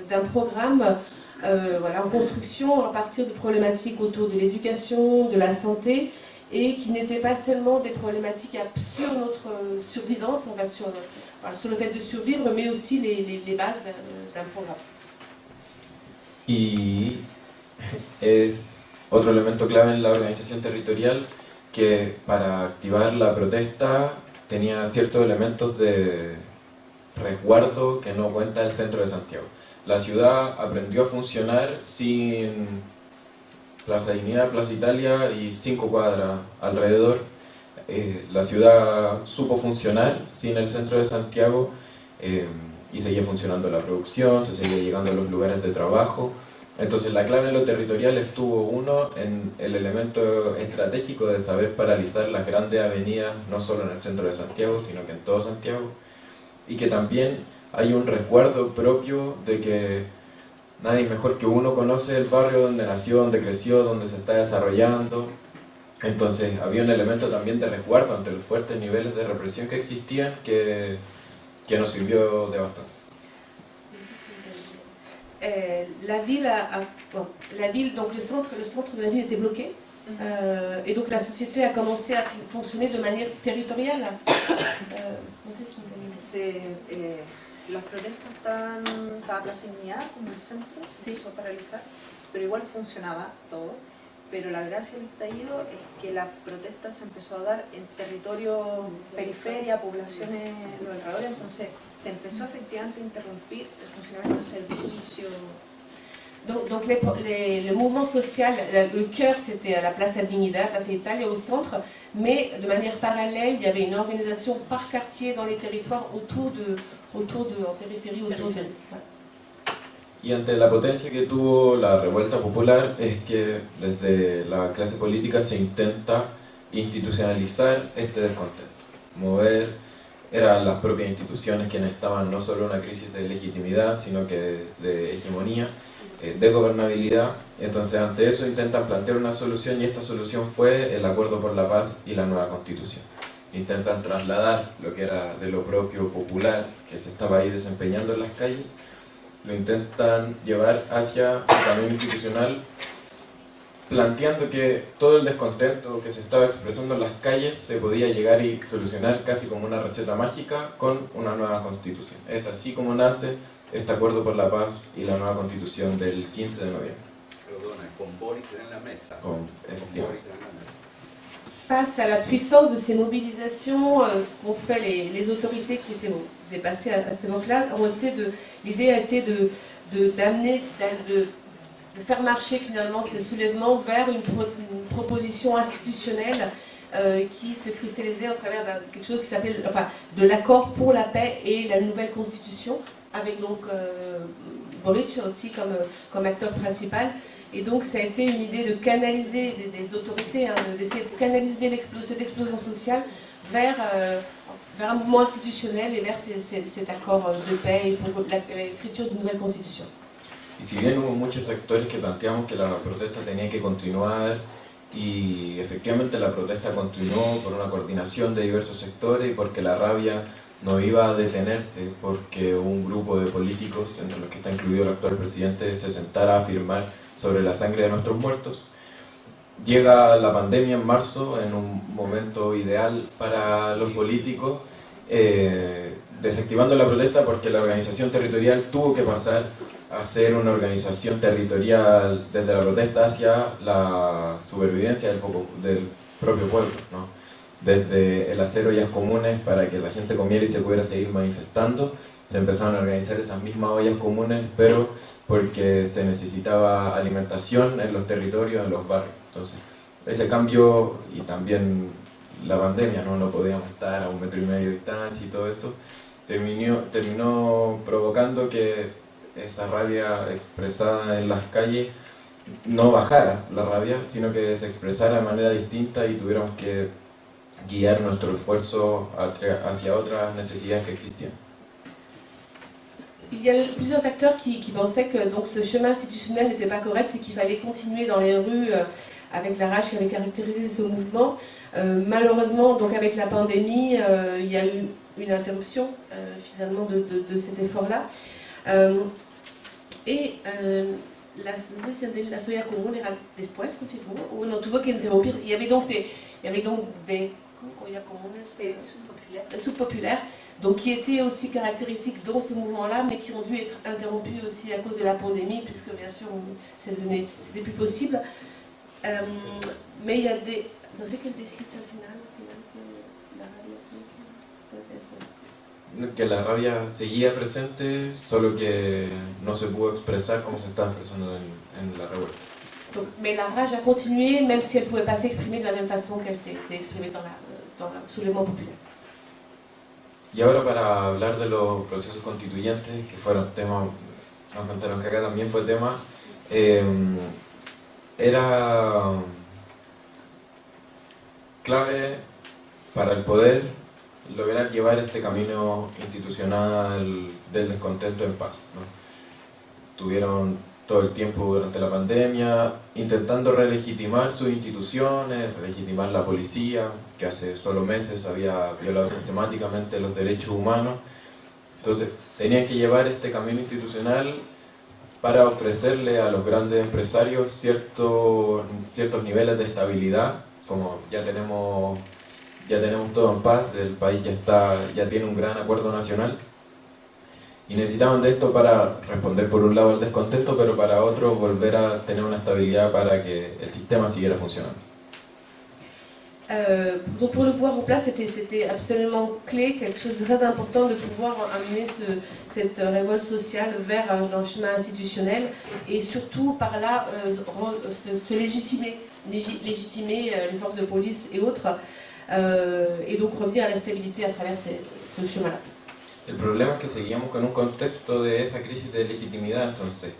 d'un programme en construction à partir de problématiques autour de l'éducation, de la santé, et qui n'étaient pas seulement des problématiques sur notre survivance, sur le fait de survivre, mais aussi les bases d'un programme. Y es otro elemento clave en la organización territorial que para activar la protesta tenía ciertos elementos de resguardo que no cuenta el centro de Santiago. La ciudad aprendió a funcionar sin Plaza Dignidad, Plaza Italia y 5 cuadras alrededor. La ciudad supo funcionar sin el centro de Santiago, y seguía funcionando la producción, se seguía llegando a los lugares de trabajo. Entonces la clave de lo territorial estuvo, uno, en el elemento estratégico de saber paralizar las grandes avenidas, no solo en el centro de Santiago, sino que en todo Santiago, y que también hay un resguardo propio de que nadie mejor que uno conoce el barrio donde nació, donde creció, donde se está desarrollando. Entonces había un elemento también de resguardo ante los fuertes niveles de represión que existían que nos sirvió de bastante. la ville, donc le centre de la ville était bloqué. Et donc la société a commencé à fonctionner de manière territoriale. Las protestas estaba Plaza Dignidad como el centro, se empezó a paralizar, pero igual funcionaba todo. Pero la gracia del estallido es que la protesta se empezó a dar en territorio, periferia, poblaciones, los alrededores, entonces se empezó efectivamente a interrumpir el funcionamiento de servicios. Donc le mouvement social, le cœur c'était à la Place de la Dignidad, Place d'Italia au centre, mais de manière parallèle, il y avait une organisation par quartier dans les territoires en périphérie, autour de... Y ante la potencia que tuvo la revuelta popular es que desde la clase política se intenta institucionalizar este descontento, mover, eran las propias instituciones quienes estaban no solo en una crisis de legitimidad, sino que de hegemonía, de gobernabilidad. Entonces ante eso intentan plantear una solución y esta solución fue el Acuerdo por la Paz y la nueva Constitución. Intentan trasladar lo que era de lo propio popular que se estaba ahí desempeñando en las calles, lo intentan llevar hacia su camino institucional, planteando que todo el descontento que se estaba expresando en las calles se podía llegar y solucionar casi como una receta mágica con una nueva Constitución. Es así como nace este Acuerdo por la Paz y la nueva Constitución del 15 de noviembre. Perdona, con Boric en la mesa. Efectivamente. Face à la puissance de ces mobilisations, ce qu'ont fait les autorités qui étaient dépassées à cette époque-là, l'idée a été de faire marcher finalement ces soulèvements vers une proposition institutionnelle qui se cristallisait au travers de quelque chose qui s'appelle de l'accord pour la paix et la nouvelle constitution, avec donc Boric aussi comme acteur principal. Et donc ça a été une idée de canaliser des autorités, d'essayer de canaliser cette explosion sociale vers un mouvement institutionnel et vers cet accord de paix et pour l'écriture d'une nouvelle constitution. Y si bien hubo muchos sectores que planteamos que la protesta tenía que continuar y efectivamente la protesta continuó por una coordinación de diversos sectores y porque la rabia no iba a detenerse porque un grupo de políticos, entre los que está incluido el actual presidente, se sentara a afirmar sobre la sangre de nuestros muertos. Llega la pandemia en marzo, en un momento ideal para los políticos, desactivando la protesta porque la organización territorial tuvo que pasar a ser una organización territorial desde la protesta hacia la supervivencia del propio pueblo, ¿no? Desde el hacer ollas comunes para que la gente comiera y se pudiera seguir manifestando, se empezaron a organizar esas mismas ollas comunes, pero porque se necesitaba alimentación en los territorios, en los barrios. Entonces, ese cambio y también la pandemia, no podíamos estar a 1,5 metros de distancia y todo eso, terminó provocando que esa rabia expresada en las calles no bajara la rabia, sino que se expresara de manera distinta y tuviéramos que guiar nuestro esfuerzo hacia otras necesidades que existían. Il y a plusieurs acteurs qui pensaient que donc, ce chemin institutionnel n'était pas correct et qu'il fallait continuer dans les rues avec la rage qui avait caractérisé ce mouvement. Malheureusement, donc, avec la pandémie, il y a eu une interruption finalement de cet effort-là. La soya común era después, continuó, o no tuvo que interrumpir. Il y avait donc des ollas comunes subpopulaires, donc qui étaient aussi caractéristiques dans ce mouvement-là, mais qui ont dû être interrompus aussi à cause de la pandémie, puisque bien sûr c'était plus possible. Mais il y a des... No sé qué dijiste al final que la rabia seguía presente, solo que no se pudo expresar como se estaba expresando en la revuelta. Donc, mais la rage a continué, même si elle ne pouvait pas s'exprimer de la même façon qu'elle s'est exprimée dans le soulèvement populaire. Y ahora para hablar de los procesos constituyentes, que fueron temas, nos contaron que acá también fue tema, era clave para el poder lograr llevar este camino institucional del descontento en paz, ¿no? Tuvieron todo el tiempo durante la pandemia intentando relegitimar sus instituciones, relegitimar la policía, que hace solo meses había violado sistemáticamente los derechos humanos. Entonces tenían que llevar este camino institucional para ofrecerle a los grandes empresarios ciertos niveles de estabilidad, como ya tenemos todo en paz, el país ya tiene un gran acuerdo nacional, y necesitaban de esto para responder por un lado al descontento, pero para otro volver a tener una estabilidad para que el sistema siguiera funcionando. Donc pour le pouvoir en place, c'était absolument clé, quelque chose de très important de pouvoir amener cette révolte sociale vers un chemin institutionnel et surtout par là se légitimer les forces de police et autres et donc revenir à la stabilité à travers ce chemin-là. El problema es que seguíamos con un contexto de esa crisis de legitimidad, entonces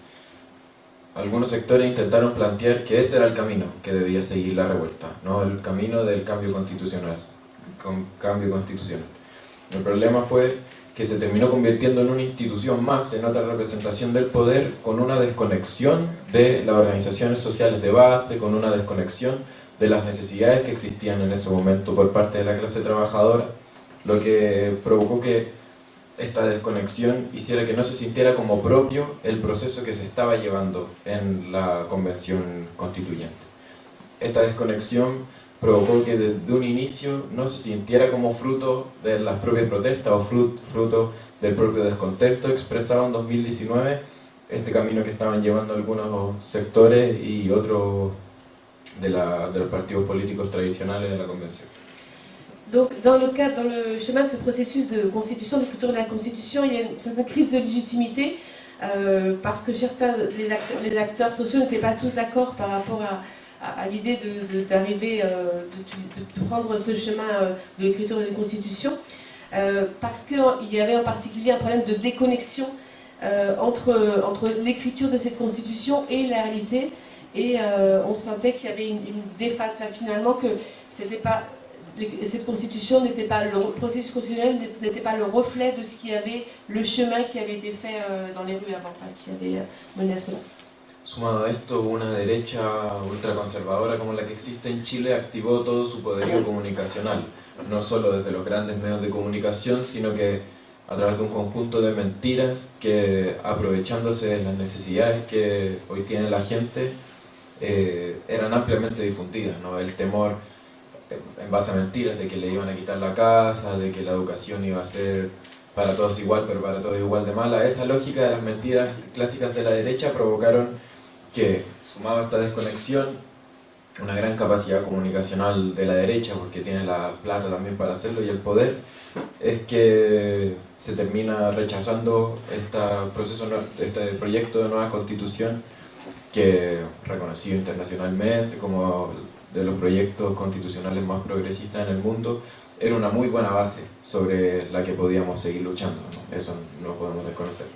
algunos sectores intentaron plantear que ese era el camino que debía seguir la revuelta, no el camino del cambio constitucional. El problema fue que se terminó convirtiendo en una institución más, en otra representación del poder, con una desconexión de las organizaciones sociales de base, con una desconexión de las necesidades que existían en ese momento por parte de la clase trabajadora, lo que provocó que esta desconexión hiciera que no se sintiera como propio el proceso que se estaba llevando en la convención constituyente. Esta desconexión provocó que desde un inicio no se sintiera como fruto de las propias protestas o fruto del propio descontento expresado en 2019, este camino que estaban llevando algunos sectores y otros de los partidos políticos tradicionales de la convención. Donc, dans le chemin de ce processus de constitution, d'écriture de la Constitution, il y a une certaine crise de légitimité parce que certains les acteurs sociaux n'étaient pas tous d'accord par rapport à l'idée d'arriver, de prendre ce chemin de l'écriture de la Constitution, parce qu'il y avait en particulier un problème de déconnexion entre l'écriture de cette Constitution et la réalité, et on sentait qu'il y avait une déphase, finalement, que c'était pas... Cette constitution n'était pas, le processus constitutionnel n'était pas le reflet de ce qui avait, le chemin qui avait été fait dans les rues avant, enfin, qui avait mené à cela. Sumado a esto, una derecha ultraconservadora como la que existe en Chile activó todo su poderío comunicacional, no solo desde los grandes medios de comunicación, sino que a través de un conjunto de mentiras que, aprovechándose de las necesidades que hoy tiene la gente, eran ampliamente difundidas, ¿no? El temor en base a mentiras de que le iban a quitar la casa, de que la educación iba a ser para todos igual, pero para todos igual de mala. Esa lógica de las mentiras clásicas de la derecha provocaron que, sumado a esta desconexión, una gran capacidad comunicacional de la derecha, porque tiene la plata también para hacerlo y el poder, es que se termina rechazando este proyecto de nueva constitución que, reconocido internacionalmente como de los proyectos constitucionales más progresistas en el mundo, era una muy buena base sobre la que podíamos seguir luchando, ¿no? Eso no podemos desconocer.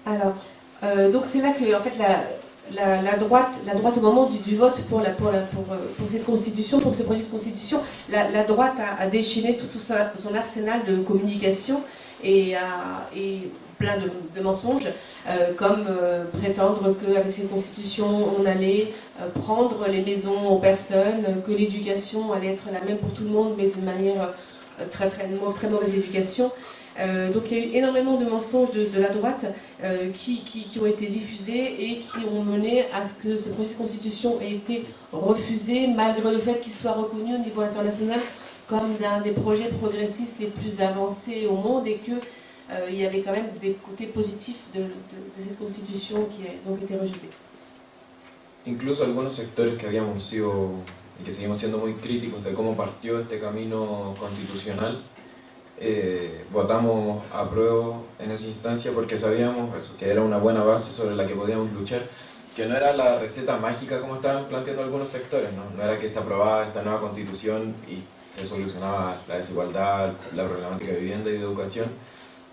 Alors, donc c'est là que en fait la droite au moment du vote pour cette constitution, pour ce projet de constitution, la droite a déchaîné tout son arsenal de communication et plein de mensonges, comme prétendre qu'avec cette constitution on allait prendre les maisons aux personnes, que l'éducation allait être la même pour tout le monde mais d'une manière très mauvaise éducation. Donc il y a eu énormément de mensonges de la droite qui ont été diffusés et qui ont mené à ce que ce projet de constitution ait été refusé malgré le fait qu'il soit reconnu au niveau international comme l'un des projets progressistes les plus avancés au monde et que il y avait quand même des côtés positifs de cette constitution qui a donc été rejetée. Incluso algunos sectores que habíamos sido y que seguimos siendo muy críticos de cómo partió este camino constitucional, votamos a prueba en esa instancia porque sabíamos eso, que era una buena base sobre la que podíamos luchar, que no era la receta mágica como estaban planteando algunos sectores, no era que se aprobaba esta nueva constitución y se solucionaba la desigualdad, la problemática de vivienda y de educación,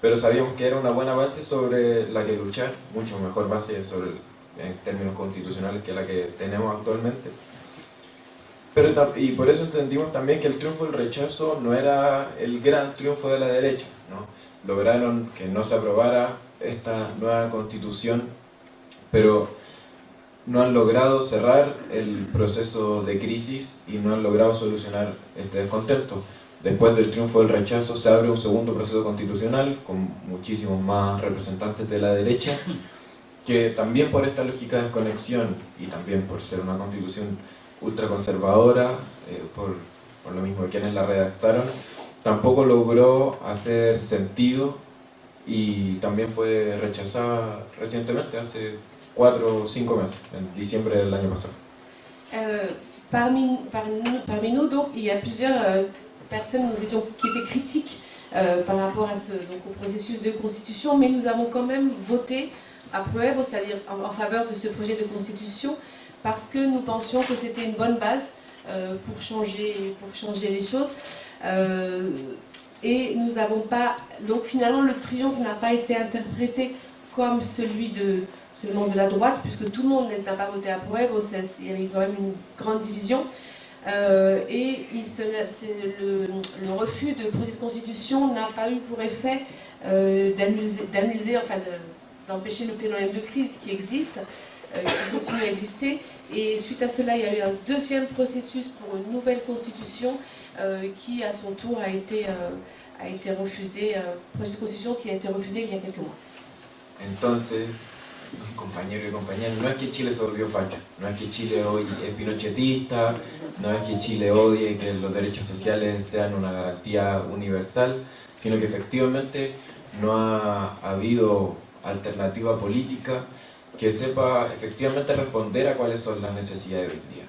pero sabíamos que era una buena base sobre la que luchar, mucho mejor base en términos constitucionales que la que tenemos actualmente. Y por eso entendimos también que el triunfo del rechazo no era el gran triunfo de la derecha, ¿no? Lograron que no se aprobara esta nueva constitución, pero no han logrado cerrar el proceso de crisis y no han logrado solucionar este descontento. Después del triunfo del rechazo se abre un segundo proceso constitucional con muchísimos más representantes de la derecha, que también por esta lógica de desconexión y también por ser una constitución ultraconservadora, por lo mismo que quienes la redactaron, tampoco logró hacer sentido y también fue rechazada recientemente, hace 4 o 5 meses, en diciembre del año pasado. Parmi nous, donc, il y a plusieurs personnes qui étaient critiques par rapport à au processus de constitution, mais nous avons quand même voté apruebo, c'est-à-dire en faveur de ce projet de constitution, parce que nous pensions que c'était une bonne base pour changer les choses. Et nous n'avons pas... Donc finalement, le triomphe n'a pas été interprété comme celui seulement de la droite, puisque tout le monde n'a pas voté apruebo, il y avait quand même une grande division. Et le refus de projet de constitution n'a pas eu pour effet d'empêcher le phénomène de crise qui existe, qui continue à exister. Et suite à cela, il y a eu un deuxième processus pour une nouvelle constitution qui, à son tour, a été refusé, projet de constitution qui a été refusé il y a quelques mois. Entonces, compañeros y compañeras, no es que Chile se volvió facho, no es que Chile hoy es pinochetista, no es que Chile odie que los derechos sociales sean una garantía universal, sino que efectivamente no ha habido alternativa política que sepa efectivamente responder a cuáles son las necesidades de hoy día.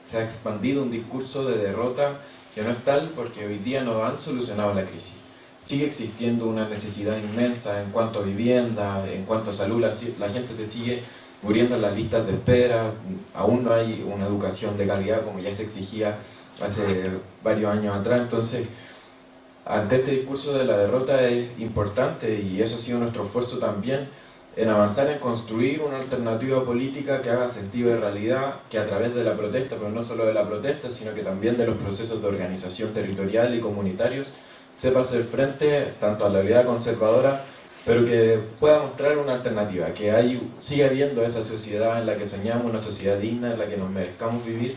Se ha expandido un discurso de derrota que no es tal porque hoy día no han solucionado la crisis. Sigue existiendo una necesidad inmensa en cuanto a vivienda, en cuanto a salud, la gente se sigue muriendo en las listas de espera, aún no hay una educación de calidad como ya se exigía hace varios años atrás. Entonces, ante este discurso de la derrota es importante, y eso ha sido nuestro esfuerzo también, en avanzar en construir una alternativa política que haga sentido de realidad, que a través de la protesta, pero no solo de la protesta, sino que también de los procesos de organización territorial y comunitarios, sepa hacer frente tanto a la realidad conservadora, pero que pueda mostrar una alternativa, que siga habiendo esa sociedad en la que soñamos, una sociedad digna en la que nos merezcamos vivir,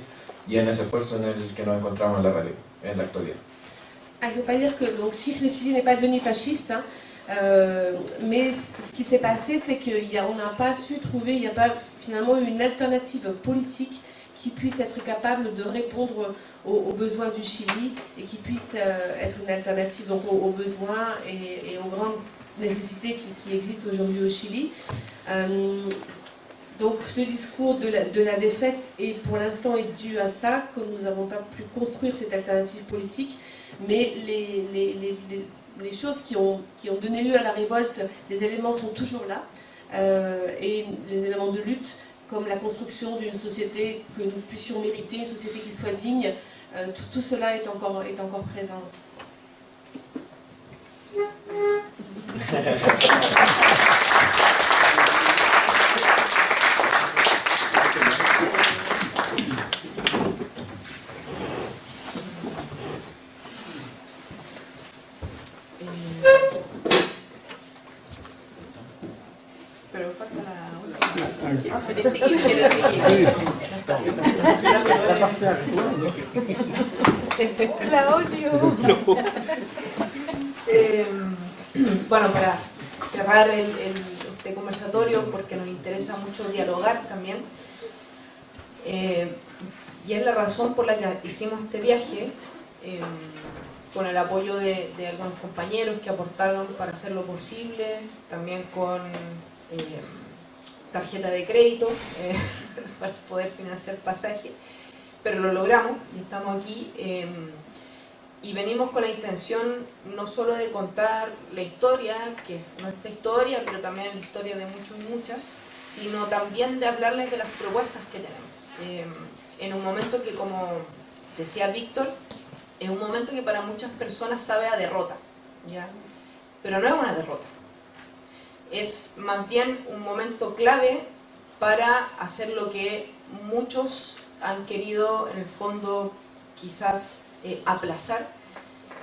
y en ese esfuerzo en el que nos encontramos en la actualidad. Il ne faut pas dire que donc, si le Chili n'est pas devenu fasciste, hein, mais ce qui s'est passé, c'est qu'on n'a pas su trouver, il n'y a pas finalement une alternative politique qui puisse être capable de répondre aux besoins du Chili et qui puisse être une alternative donc, aux besoins et aux grandes nécessités qui existent aujourd'hui au Chili. Donc ce discours de la défaite est pour l'instant dû à ça, que nous n'avons pas pu construire cette alternative politique, mais les choses qui ont donné lieu à la révolte, les éléments sont toujours là, et les éléments de lutte, comme la construction d'une société que nous puissions mériter, une société qui soit digne, tout cela est encore présent. Pero falta la última. Bueno, para cerrar este conversatorio, porque nos interesa mucho dialogar también, y es la razón por la que hicimos este viaje, con el apoyo de algunos compañeros que aportaron para hacerlo posible, también con tarjeta de crédito para poder financiar pasaje, pero lo logramos y estamos aquí, y venimos con la intención no solo de contar la historia, que es nuestra historia, pero también la historia de muchos y muchas, sino también de hablarles de las propuestas que tenemos, en un momento que, como decía Víctor, es un momento que para muchas personas sabe a derrota, ¿ya? Pero no es una derrota. Es más bien un momento clave para hacer lo que muchos han querido, en el fondo, quizás aplazar,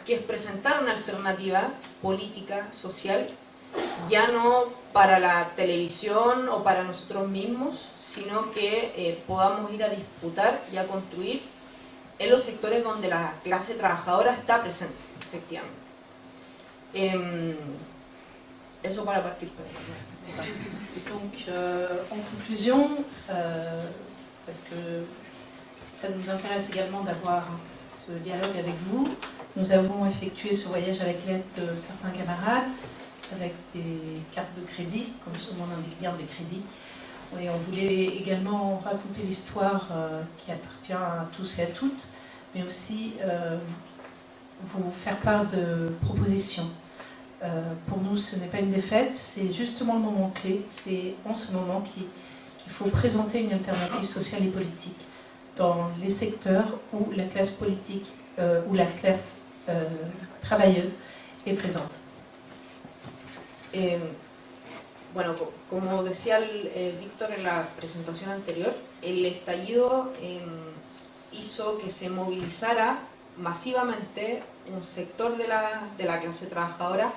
que es presentar una alternativa política, social, ya no para la televisión o para nosotros mismos, sino que podamos ir a disputar y a construir en los sectores donde la clase trabajadora está presente, efectivamente. Eso para partir por ahí. Donc, en conclusion, parce que ça nous intéresse également d'avoir ce dialogue avec vous, nous avons effectué ce voyage avec l'aide de certains camarades, avec des cartes de crédit, comme son nom l'indique bien, des crédits. Et on voulait également raconter l'histoire qui appartient à tous et à toutes, mais aussi vous faire part de propositions. Pour nous, ce n'est pas une défaite, c'est justement le moment clé. C'est en ce moment qu'il faut présenter une alternative sociale et politique dans les secteurs où la classe politique, où la classe travailleuse est présente. Bueno, como decía Víctor en la presentación anterior, el estallido hizo que se movilizara masivamente un sector de la clase trabajadora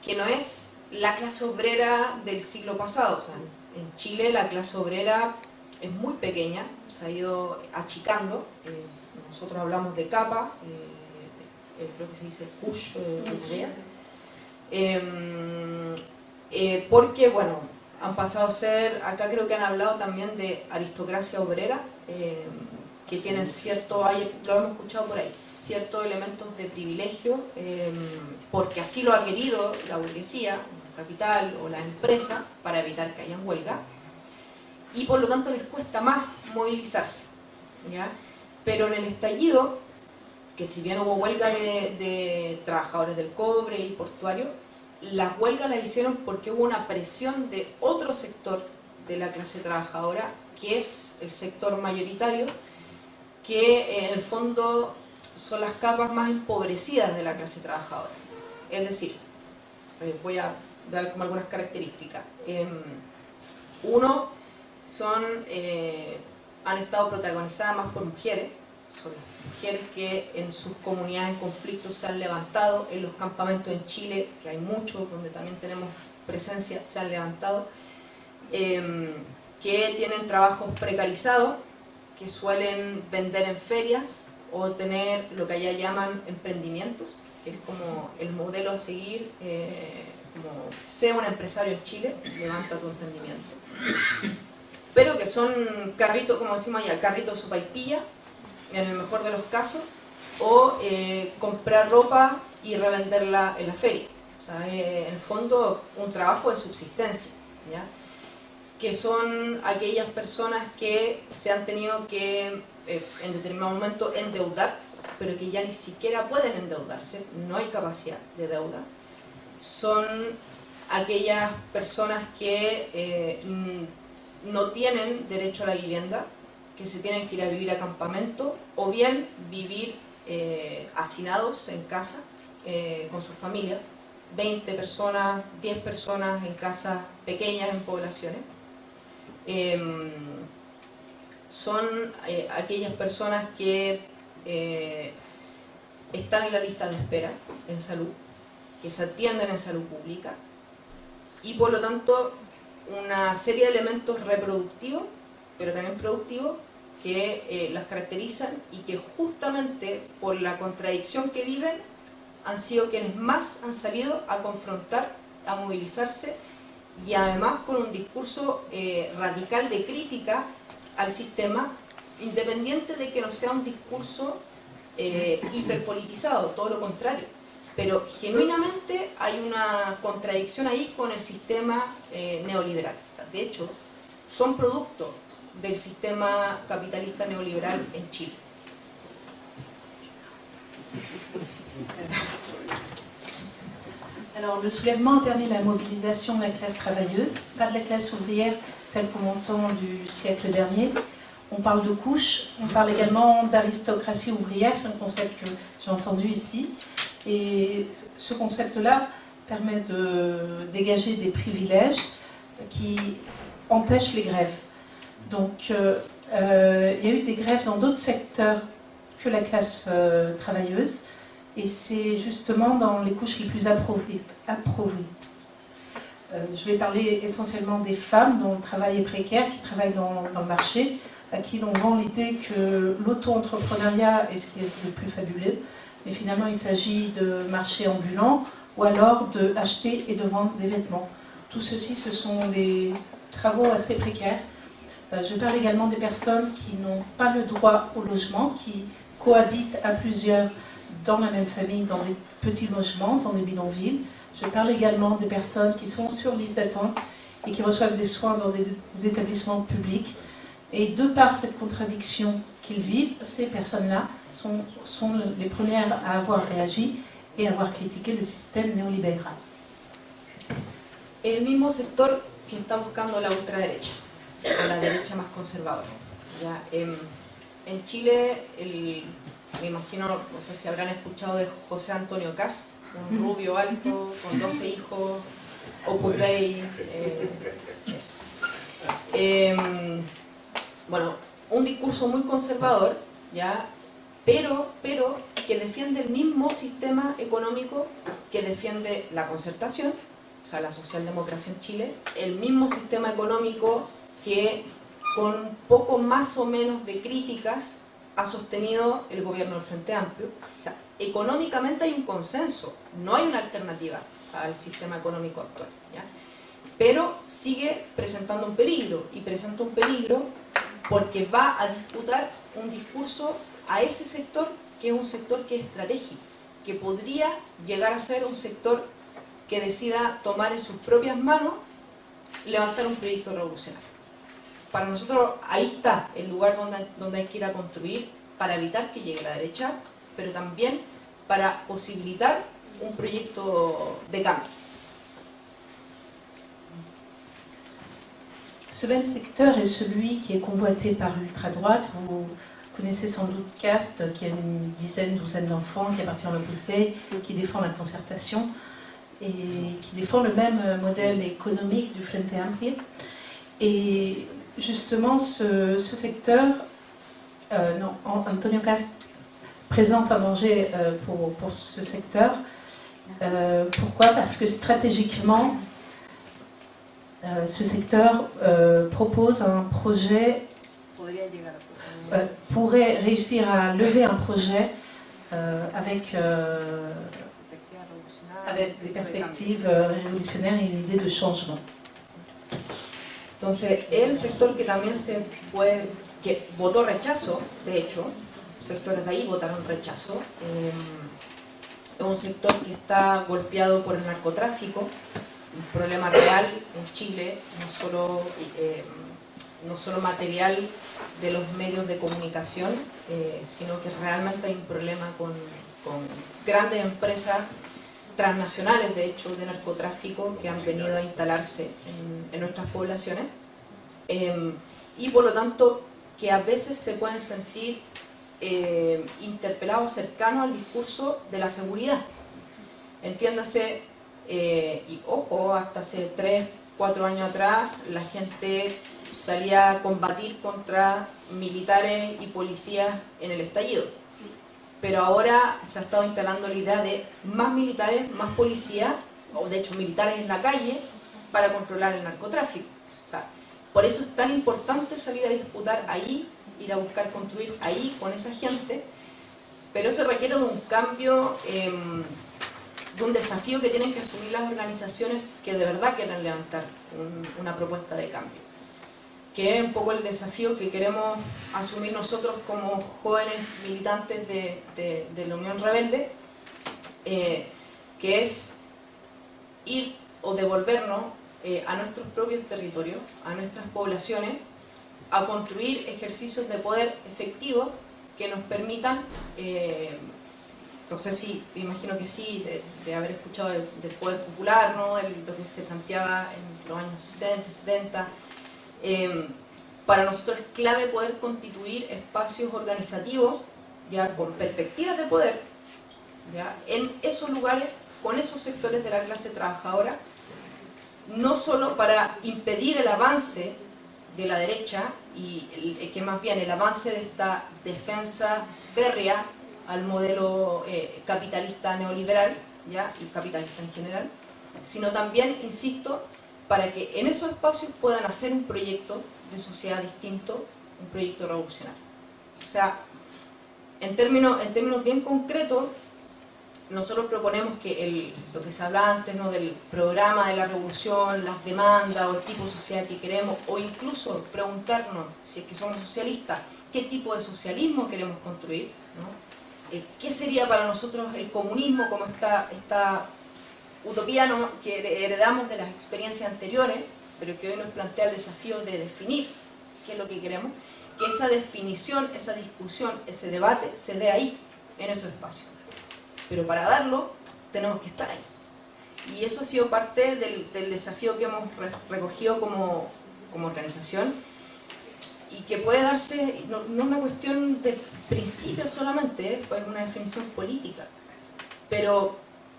que no es la clase obrera del siglo pasado. O sea, en Chile la clase obrera es muy pequeña, se ha ido achicando. Nosotros hablamos de capa, creo que se dice couche ouvrière, porque bueno, han pasado a ser, acá creo que han hablado también de aristocracia obrera, que tienen cierto, lo hemos escuchado por ahí, ciertos elementos de privilegio, porque así lo ha querido la burguesía, el capital o la empresa, para evitar que hayan huelga, y por lo tanto les cuesta más movilizarse, ¿ya? Pero en el estallido, que si bien hubo huelga de trabajadores del cobre y portuario, las huelgas las hicieron porque hubo una presión de otro sector de la clase trabajadora, que es el sector mayoritario, que en el fondo son las capas más empobrecidas de la clase trabajadora. Es decir, voy a dar como algunas características. Uno, han estado protagonizadas más por mujeres, son las mujeres que en sus comunidades en conflicto se han levantado, en los campamentos en Chile, que hay muchos, donde también tenemos presencia, se han levantado, que tienen trabajos precarizados, que suelen vender en ferias o tener lo que allá llaman emprendimientos, que es como el modelo a seguir, como sea un empresario en Chile, levanta tu emprendimiento. Pero que son carritos, como decimos allá, carritos sopaipilla, en el mejor de los casos, o comprar ropa y revenderla en la feria. O sea, en el fondo un trabajo de subsistencia, ¿ya? Que son aquellas personas que se han tenido que en determinado momento endeudar, pero que ya ni siquiera pueden endeudarse, no hay capacidad de deuda. Son aquellas personas que no tienen derecho a la vivienda, que se tienen que ir a vivir a campamento o bien vivir hacinados en casa con su familia, 20 personas, 10 personas en casas pequeñas en poblaciones. Son aquellas personas que están en la lista de espera en salud, que se atienden en salud pública y por lo tanto una serie de elementos reproductivos, pero también productivos, que las caracterizan y que justamente por la contradicción que viven han sido quienes más han salido a confrontar, a movilizarse y además con un discurso radical de crítica al sistema, independiente de que no sea un discurso hiperpolitizado, todo lo contrario. Pero genuinamente hay una contradicción ahí con el sistema neoliberal. O sea, de hecho, son producto del sistema capitalista neoliberal en Chile. Alors, le soulèvement a permis la mobilisation de la classe travailleuse, pas de la classe ouvrière telle qu'on entend du siècle dernier. On parle de couches, on parle également d'aristocratie ouvrière, c'est un concept que j'ai entendu ici. Et ce concept-là permet de dégager des privilèges qui empêchent les grèves. Donc, il y a eu des grèves dans d'autres secteurs que la classe travailleuse, et c'est justement dans les couches les plus appauvries. Je vais parler essentiellement des femmes dont le travail est précaire, qui travaillent dans le marché, à qui l'on vend l'idée que l'auto-entrepreneuriat est ce qui est le plus fabuleux, mais finalement il s'agit de marchés ambulants ou alors d'acheter et de vendre des vêtements. Tout ceci, ce sont des travaux assez précaires. Je parle également des personnes qui n'ont pas le droit au logement, qui cohabitent à plusieurs dans la même famille, dans des petits logements, dans des bidonvilles. Je parle également des personnes qui sont sur liste d'attente et qui reçoivent des soins dans des établissements publics. Et de par cette contradiction qu'ils vivent, ces personnes-là sont les premières à avoir réagi et à avoir critiqué le système néolibéral. El mismo sector que está buscando la ultraderecha, la derecha más conservadora. ¿Ya? En Chile, me imagino, no sé si habrán escuchado de José Antonio Kast, un rubio alto, con 12 hijos, Opus Dei. Bueno, un discurso muy conservador, ¿ya? pero que defiende el mismo sistema económico que defiende la concertación, o sea, la socialdemocracia en Chile, el mismo sistema económico que con poco más o menos de críticas ha sostenido el gobierno del Frente Amplio. O sea, económicamente hay un consenso, no hay una alternativa al sistema económico actual, ¿ya? Pero sigue presentando un peligro, y presenta un peligro porque va a disputar un discurso a ese sector que es un sector que es estratégico, que podría llegar a ser un sector que decida tomar en sus propias manos levantar un proyecto revolucionario. Para nosotros ahí está el lugar donde hay que ir a construir para evitar que llegue la derecha, pero también para posibilitar un proyecto de cambio. Ce même secteur est celui qui est convoité par l'ultra-droite. Vous connaissez sans doute Kast, qui a une douzaine d'enfants, qui appartient à l'Opus Dei, qui défend la concertation et qui défend le même modèle économique du Frente Amplio. Et justement, ce secteur, Antonio Kast présente un danger pour ce secteur. Pourquoi? Parce que stratégiquement, ce secteur propose un projet, pourrait réussir à lever un projet avec des perspectives révolutionnaires et une idée de changement. Entonces, el sector que también que votó rechazo, de hecho, sectores de ahí votaron rechazo, es un sector que está golpeado por el narcotráfico, un problema real en Chile, no solo material de los medios de comunicación, sino que realmente hay un problema con grandes empresas transnacionales, de hecho, de narcotráfico que han venido a instalarse en nuestras poblaciones, y por lo tanto que a veces se pueden sentir interpelados cercanos al discurso de la seguridad. Entiéndase, y ojo, hasta hace 3-4 años atrás la gente salía a combatir contra militares y policías en el estallido. Pero ahora se ha estado instalando la idea de más militares, más policías, o de hecho militares en la calle, para controlar el narcotráfico. O sea, por eso es tan importante salir a disputar ahí, ir a buscar construir ahí con esa gente, pero eso requiere de un cambio, de un desafío que tienen que asumir las organizaciones que de verdad quieren levantar una propuesta de cambio, que es un poco el desafío que queremos asumir nosotros como jóvenes militantes de la Unión Rebelde, que es ir o devolvernos a nuestros propios territorios, a nuestras poblaciones, a construir ejercicios de poder efectivos que nos permitan, no sé si, me imagino que sí, de haber escuchado del poder popular, ¿no? Lo que se planteaba en los años 60, 70, para nosotros es clave poder constituir espacios organizativos ya con perspectivas de poder, ya, en esos lugares, con esos sectores de la clase trabajadora, no solo para impedir el avance de la derecha y que más bien el avance de esta defensa férrea al modelo capitalista neoliberal, ya, y capitalista en general, sino también, insisto, para que en esos espacios puedan hacer un proyecto de sociedad distinto, un proyecto revolucionario. O sea, en términos bien concretos, nosotros proponemos que lo que se hablaba antes, ¿no?, del programa de la revolución, las demandas o el tipo de sociedad que queremos, o incluso preguntarnos, si es que somos socialistas, qué tipo de socialismo queremos construir, ¿no? ¿Qué sería para nosotros el comunismo como esta utopía, ¿no?, que heredamos de las experiencias anteriores, pero que hoy nos plantea el desafío de definir qué es lo que queremos, que esa definición, esa discusión, ese debate se dé ahí, en esos espacios. Pero para darlo, tenemos que estar ahí. Y eso ha sido parte del desafío que hemos recogido como organización, y que puede darse, no es una cuestión de principio solamente, pues es una definición política. Pero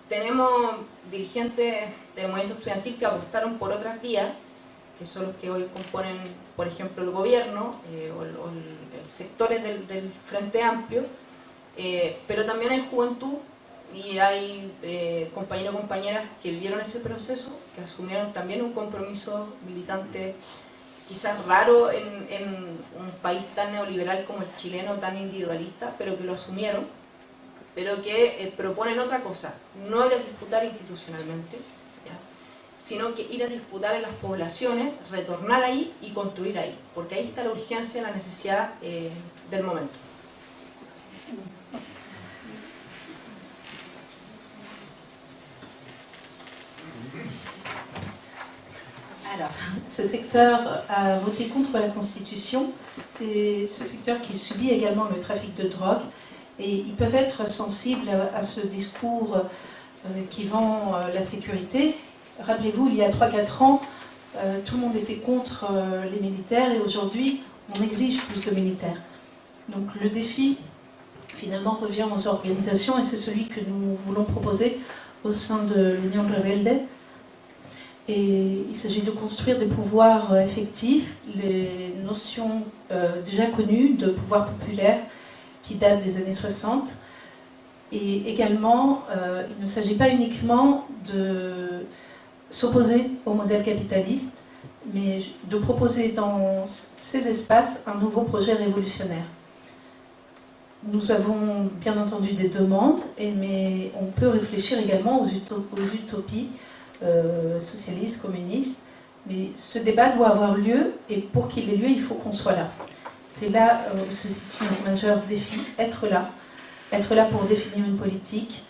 tenemos dirigentes del movimiento estudiantil que apostaron por otras vías, que son los que hoy componen, por ejemplo, el gobierno o el sectores del Frente Amplio, pero también hay juventud y hay compañeros y compañeras que vivieron ese proceso, que asumieron también un compromiso militante quizás raro en un país tan neoliberal como el chileno, tan individualista, pero que lo asumieron, pero que proponen otra cosa, no ir a disputar institucionalmente, ¿ya?, sino que ir a disputar en las poblaciones, retornar ahí y construir ahí, porque ahí está la urgencia, la necesidad del momento. Alors, ce secteur a voté contre la Constitution. C'est ce secteur qui subit également le trafic de drogue. Et ils peuvent être sensibles à ce discours qui vend la sécurité. Rappelez-vous, il y a 3-4 ans, tout le monde était contre les militaires et aujourd'hui, on exige plus de militaires. Donc le défi, finalement, revient aux organisations et c'est celui que nous voulons proposer au sein de l'Union Rebelde. Et il s'agit de construire des pouvoirs effectifs, les notions déjà connues de pouvoir populaire qui datent des années 60. Et également, il ne s'agit pas uniquement de s'opposer au modèle capitaliste, mais de proposer dans ces espaces un nouveau projet révolutionnaire. Nous avons bien entendu des demandes, mais on peut réfléchir également aux utopies socialistes, communistes, mais ce débat doit avoir lieu, et pour qu'il ait lieu, il faut qu'on soit là. C'est là où se situe le majeur défi, être là pour définir une politique.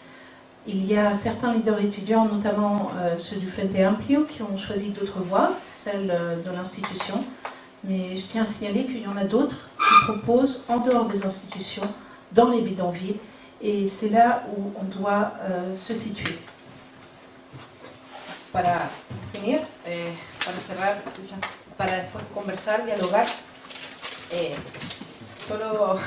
Il y a certains leaders étudiants, notamment ceux du Frente Amplio, qui ont choisi d'autres voies, celle de l'institution, mais je tiens à signaler qu'il y en a d'autres qui proposent en dehors des institutions, dans les bidonvilles, et c'est là où on doit se situer. Para definir, para cerrar, quizás para después conversar, dialogar, solo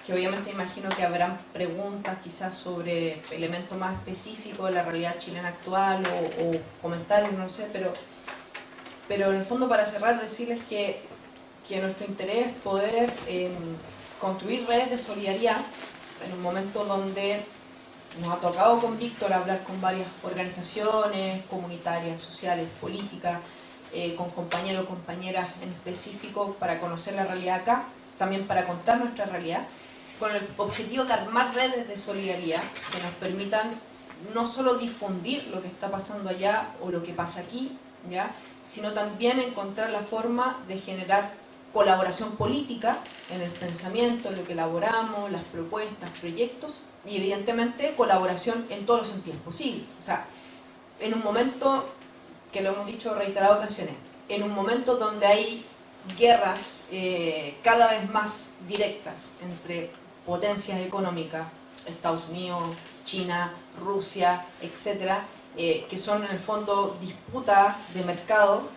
que obviamente imagino que habrán preguntas quizás sobre elementos más específicos de la realidad chilena actual o comentarios, no sé, pero en el fondo para cerrar decirles que nuestro interés es poder construir redes de solidaridad en un momento donde nos ha tocado con Víctor hablar con varias organizaciones comunitarias, sociales, políticas, con compañeros o compañeras en específico para conocer la realidad acá, también para contar nuestra realidad, con el objetivo de armar redes de solidaridad que nos permitan no solo difundir lo que está pasando allá o lo que pasa aquí, ¿ya?, sino también encontrar la forma de generar colaboración política en el pensamiento, en lo que elaboramos, las propuestas, proyectos, y evidentemente colaboración en todos los sentidos posibles. O sea, en un momento, que lo hemos dicho en reiteradas ocasiones, en un momento donde hay guerras cada vez más directas entre potencias económicas, Estados Unidos, China, Rusia, etcétera, que son en el fondo disputas de mercado,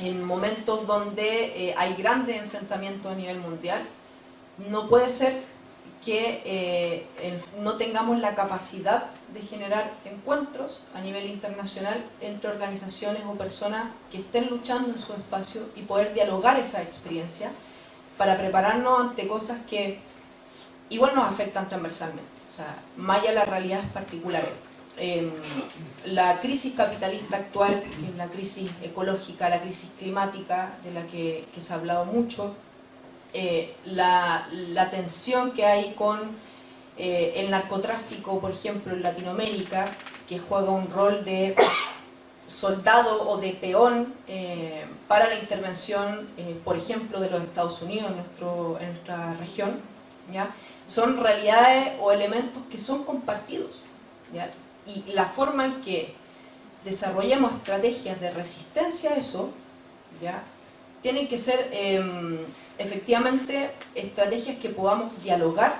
en momentos donde hay grandes enfrentamientos a nivel mundial, no puede ser que no tengamos la capacidad de generar encuentros a nivel internacional entre organizaciones o personas que estén luchando en su espacio y poder dialogar esa experiencia para prepararnos ante cosas que igual nos afectan transversalmente, o sea, más allá de las realidades particulares. la crisis capitalista actual, que es la crisis ecológica, la crisis climática, de la que se ha hablado mucho, la tensión que hay con el narcotráfico, por ejemplo, en Latinoamérica, que juega un rol de soldado o de peón para la intervención, por ejemplo, de los Estados Unidos en nuestra región, ¿ya? Son realidades o elementos que son compartidos, ¿ya? Y la forma en que desarrollemos estrategias de resistencia a eso, ¿ya? Tienen que ser efectivamente estrategias que podamos dialogar,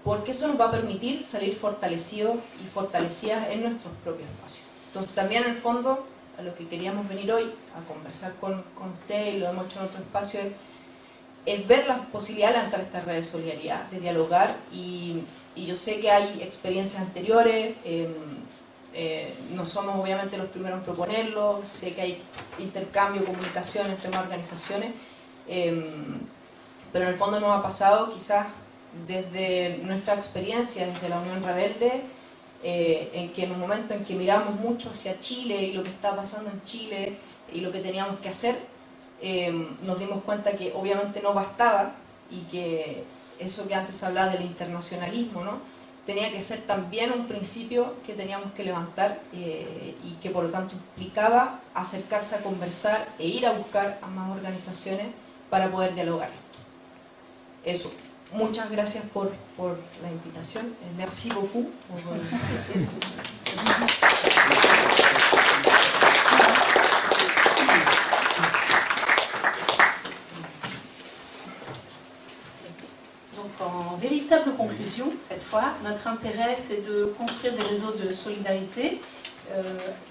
porque eso nos va a permitir salir fortalecidos y fortalecidas en nuestros propios espacios. Entonces también en el fondo, a lo que queríamos venir hoy a conversar con usted, y lo hemos hecho en otro espacio, es ver las posibilidades de levantar esta red de solidaridad, de dialogar, y yo sé que hay experiencias anteriores, no somos obviamente los primeros en proponerlo, sé que hay intercambio, comunicación entre más organizaciones, pero en el fondo nos ha pasado quizás desde nuestra experiencia, desde la Unión Rebelde, en que en un momento en que miramos mucho hacia Chile y lo que está pasando en Chile y lo que teníamos que hacer, nos dimos cuenta que obviamente no bastaba, y que eso que antes se hablaba del internacionalismo, ¿no? Tenía que ser también un principio que teníamos que levantar, y que por lo tanto implicaba acercarse a conversar e ir a buscar a más organizaciones para poder dialogar esto. Eso. Muchas gracias por la invitación. Merci beaucoup. Donc en véritable conclusion, cette fois, notre intérêt c'est de construire des réseaux de solidarité,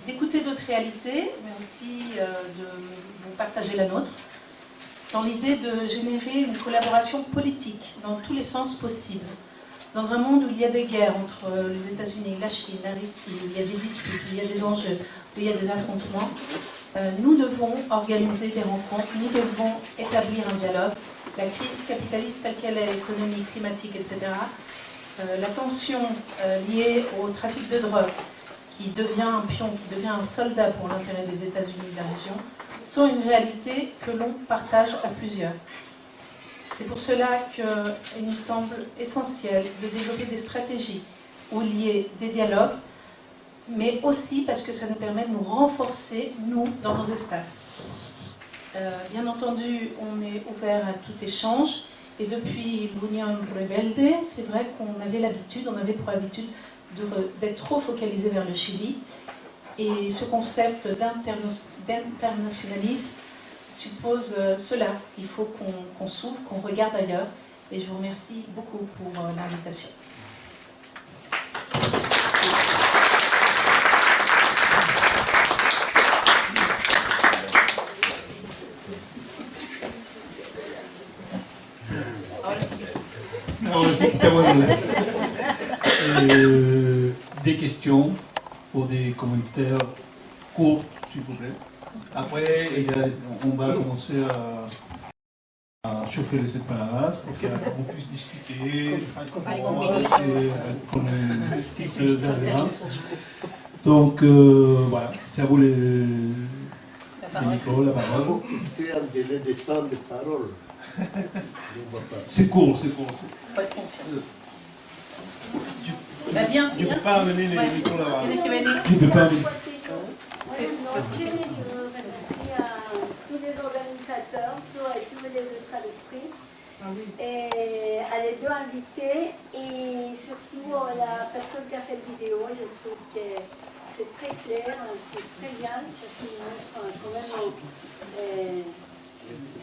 d'écouter d'autres réalités, mais aussi de vous partager la nôtre, dans l'idée de générer une collaboration politique dans tous les sens possibles. Dans un monde où il y a des guerres entre les États-Unis, la Chine, la Russie, où il y a des disputes, où il y a des enjeux, où il y a des affrontements, nous devons organiser des rencontres, nous devons établir un dialogue. La crise capitaliste telle qu'elle est, économique, climatique, etc., la tension liée au trafic de drogue, qui devient un pion, qui devient un soldat pour l'intérêt des États-Unis et de la région, sont une réalité que l'on partage à plusieurs. C'est pour cela qu'il nous semble essentiel de développer des stratégies où il y ait des dialogues, mais aussi parce que ça nous permet de nous renforcer, nous, dans nos espaces. Bien entendu, on est ouvert à tout échange, et depuis l'Union Rebelde, c'est vrai qu'on avait l'habitude, on avait pour habitude d'être trop focalisé vers le Chili, et ce concept d'internationalisme suppose cela. Il faut qu'on s'ouvre, qu'on regarde ailleurs, et je vous remercie beaucoup pour l'invitation. Des questions ou des commentaires courts, s'il vous plaît. Après, on va commencer à chauffer les empanadas pour qu'on puisse discuter tranquillement comme un titre d'avance. Donc, voilà, c'est à vous les micros, la parole. Il faut fixer un délai de temps de parole. C'est court, c'est court. Il faut être conscient. Je ne peux pas amener les micros là-bas. Je ne peux pas amener. Je remercie à tous les organisateurs, à toutes les traductrices, et à les deux invités, et surtout à la personne qui a fait la vidéo. Je trouve que c'est très clair, c'est très bien, parce qu'il montre quand même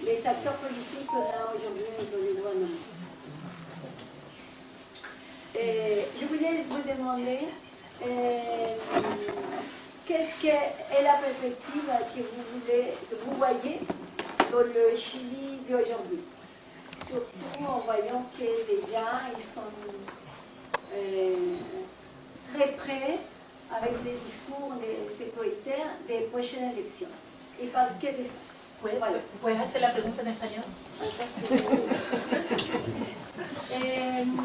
les acteurs politiques qu'on a aujourd'hui dans les droits de l'homme. Je voulais vous demander qu'est-ce que est la perspective que vous voyez dans le Chili d'aujourd'hui, surtout en voyant que déjà ils sont très près avec les discours des sécuritaires des prochaines élections. Ils parlent que de ça. ¿Puedes hacer la pregunta en español?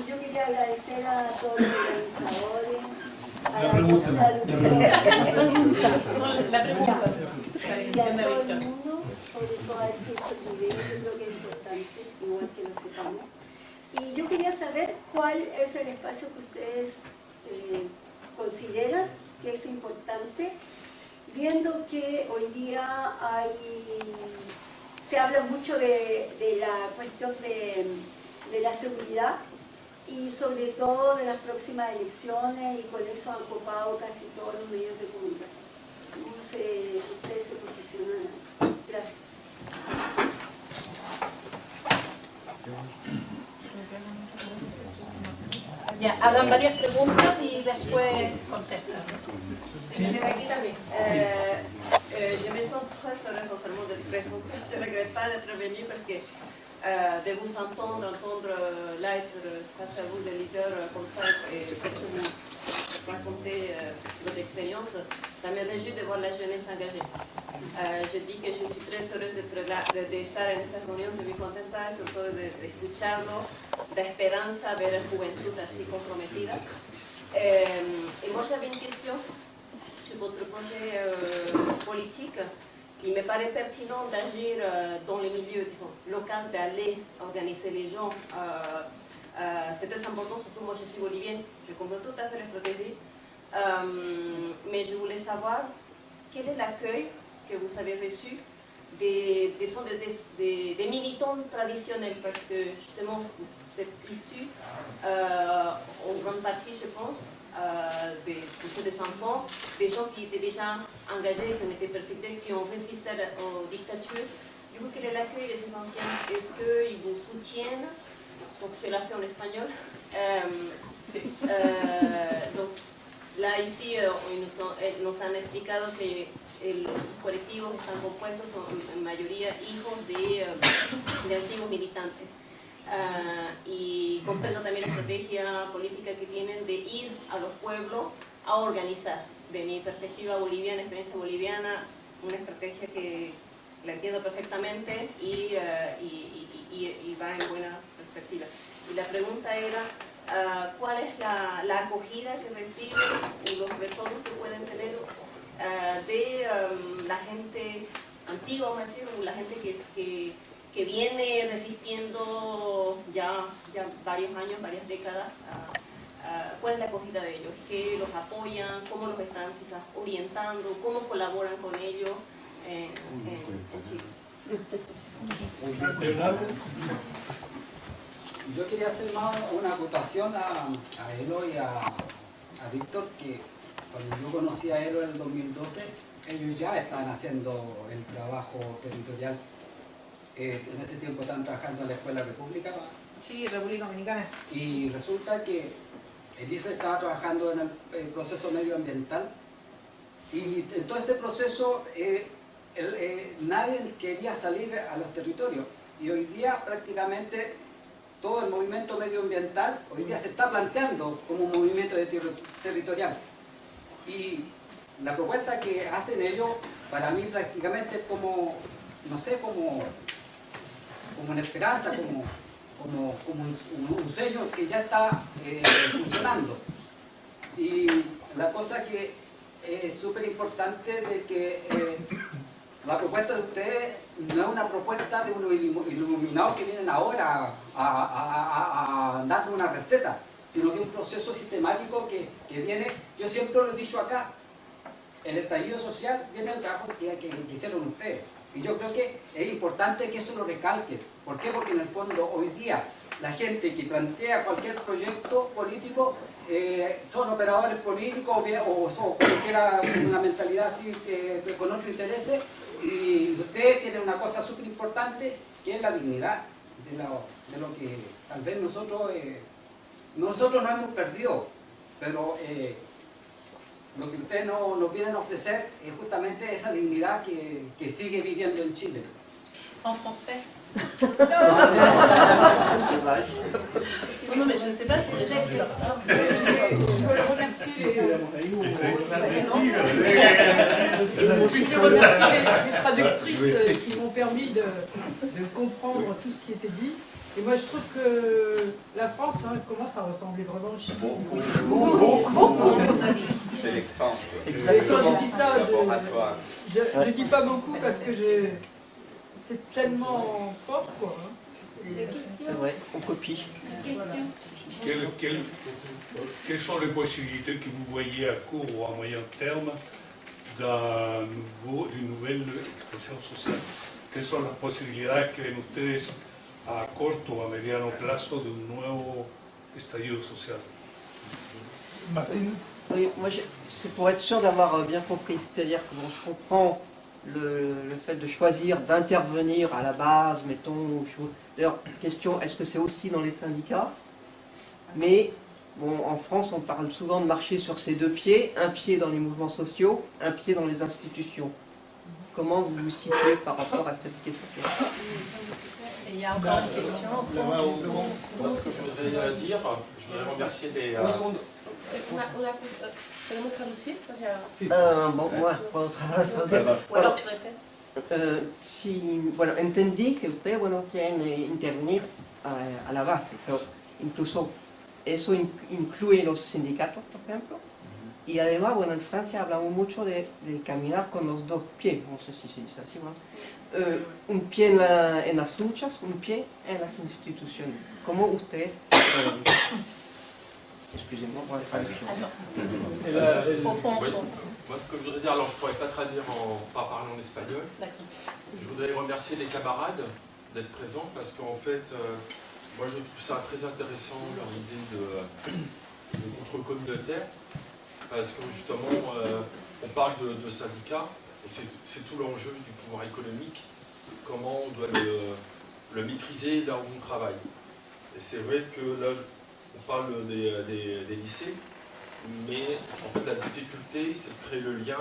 Yo quería agradecer a todos los organizadores, a la pregunta. La Y a todo el mundo, sobre todo a este nivel, yo creo que es importante, igual que lo sepamos. Y yo quería saber cuál es el espacio que ustedes consideran que es importante, viendo que hoy día se habla mucho de la cuestión de la seguridad y sobre todo de las próximas elecciones, y con eso han copado casi todos los medios de comunicación. ¿Cómo ustedes se posicionan? Gracias. Ya, hagan varias preguntas y después contestan. Aquí también. Je me sens très heureuse en termes de présenter. Je ne regrette pas d'être venue parce que de vous entendre là être face à vous, des leaders comme ça, et vous raconter votre expérience, ça me réjouit de voir la jeunesse engagée. Je dis que je suis très heureuse d'être là, d'estar en esta reunión, estoy muy contenta, sobre todo de escucharlo, de esperanza, ver la juventud así comprometida. Et moi j'avais une question sur votre projet politique. Il me paraît pertinent d'agir dans les milieux locaux, d'aller organiser les gens. C'est très important, surtout moi je suis bolivienne, je comprends tout à fait la stratégie. Mais je voulais savoir quel est l'accueil que vous avez reçu des militants traditionnels, parce que justement vous êtes issus en grande partie, je pense, des enfants, des gens qui étaient déjà engagés, qui ont été persécutés, qui ont résisté aux dictatures. Du coup, quel est l'accueil de ces anciens? Est-ce qu'ils vous soutiennent? Donc, je la fais en espagnol. Donc, là, ici, nos han explicado que los colectivos están compuestos en mayoría hijos de antiguos militantes. Y comprendo también la estrategia política que tienen de ir a los pueblos a organizar. De mi perspectiva boliviana, experiencia boliviana, una estrategia que la entiendo perfectamente y va en buena perspectiva. Y la pregunta era, ¿cuál es la acogida que reciben y los retornos que pueden tener de la gente antigua, vamos a decir, la gente que viene resistiendo ya varios años, varias décadas? ¿Cuál es la acogida de ellos? ¿Qué los apoyan? ¿Cómo los están quizás orientando? ¿Cómo colaboran con ellos en Chile? Yo quería hacer más una acotación a Elo y a Víctor, que cuando yo conocí a Elo en el 2012, ellos ya estaban haciendo el trabajo territorial. En ese tiempo estaban trabajando en la Escuela República. Sí, República Dominicana. Y resulta que el IFE estaba trabajando en el proceso medioambiental, y en todo ese proceso nadie quería salir a los territorios, y hoy día prácticamente todo el movimiento medioambiental hoy día se está planteando como un movimiento territorial, y la propuesta que hacen ellos para mí prácticamente es como, no sé, como una esperanza, como un sueño que ya está funcionando. Y la cosa que es súper importante de que la propuesta de ustedes no es una propuesta de unos iluminados que vienen ahora a darle una receta, sino de un proceso sistemático que viene. Yo siempre lo he dicho acá, el estallido social viene del trabajo que hicieron ustedes. Y yo creo que es importante que eso lo recalque. ¿Por qué? Porque en el fondo hoy día la gente que plantea cualquier proyecto político son operadores políticos o cualquiera una mentalidad así con otros intereses, y ustedes tienen una cosa súper importante que es la dignidad de lo que tal vez nosotros no hemos perdido, pero lo que ustedes nos vienen a ofrecer es justamente esa dignidad que sigue viviendo en Chile. En français. Non, mais je ne sais pas, j'ai déjà écrit ça. Je veux remercier les traductrices qui m'ont permis de comprendre tout ce qui était dit. Et moi, je trouve que la France commence à ressembler vraiment au Chili. Beaucoup. C'est l'exemple. Et quand je dis ça, je dis pas beaucoup parce que c'est tellement fort, quoi. C'est vrai, on copie. Quelles sont les possibilités que vous voyez à court ou à moyen terme d'une nouvelle expresión social? ¿Qué son las posibilidades que ven ustedes a corto o a mediano plazo de un nuevo estallido social? Martine? Oui, moi c'est pour être sûr d'avoir bien compris, c'est-à-dire que bon, je comprends le fait de choisir d'intervenir à la base, mettons. D'ailleurs, question, est-ce que c'est aussi dans les syndicats? Mais bon, en France, on parle souvent de marcher sur ses deux pieds, un pied dans les mouvements sociaux, un pied dans les institutions. Comment vous vous situez par rapport à cette question? Il y a encore une question. Moi, ce que je voudrais dire, je voudrais remercier les... ¿Podemos traducir? O sea, Bon, moi, puedo traducir. o alors tu répètes. Sí, bueno, entendí que ustedes, bueno, quieren intervenir a la base, pero incluso eso incluye los sindicatos, por ejemplo. Y además, bueno, en Francia hablamos mucho de caminar con los dos pies, no sé si se dice así, ¿no? Un pie en las luchas, un pie en las instituciones. ¿Cómo ustedes se pueden? Excusez-moi pour la traduction. Moi, ce que je voudrais dire, alors je ne pourrais pas traduire pas parler en espagnol. Je voudrais remercier les camarades d'être présents parce qu'en fait, moi je trouve ça très intéressant leur idée de contre-communautaire parce que justement, on parle de syndicats et c'est tout l'enjeu du pouvoir économique, comment on doit le maîtriser là où on travaille. Et c'est vrai que là, on parle des lycées, mais en fait la difficulté c'est de créer le lien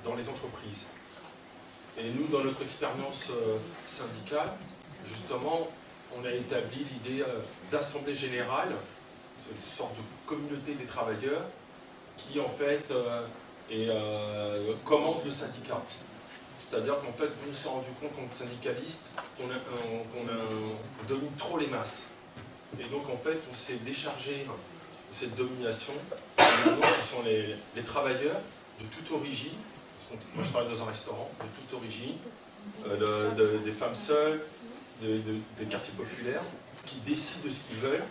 dans les entreprises. Et nous, dans notre expérience syndicale, justement, on a établi l'idée d'assemblée générale, une sorte de communauté des travailleurs qui en fait commande le syndicat. C'est-à-dire qu'en fait, on s'est rendu compte en tant que syndicaliste qu'on domine trop les masses. Et donc en fait, on s'est déchargé de cette domination. Et maintenant, ce sont les travailleurs de toute origine, parce que moi je travaille dans un restaurant, de toute origine, des femmes seules, des quartiers populaires, qui décident de ce qu'ils veulent,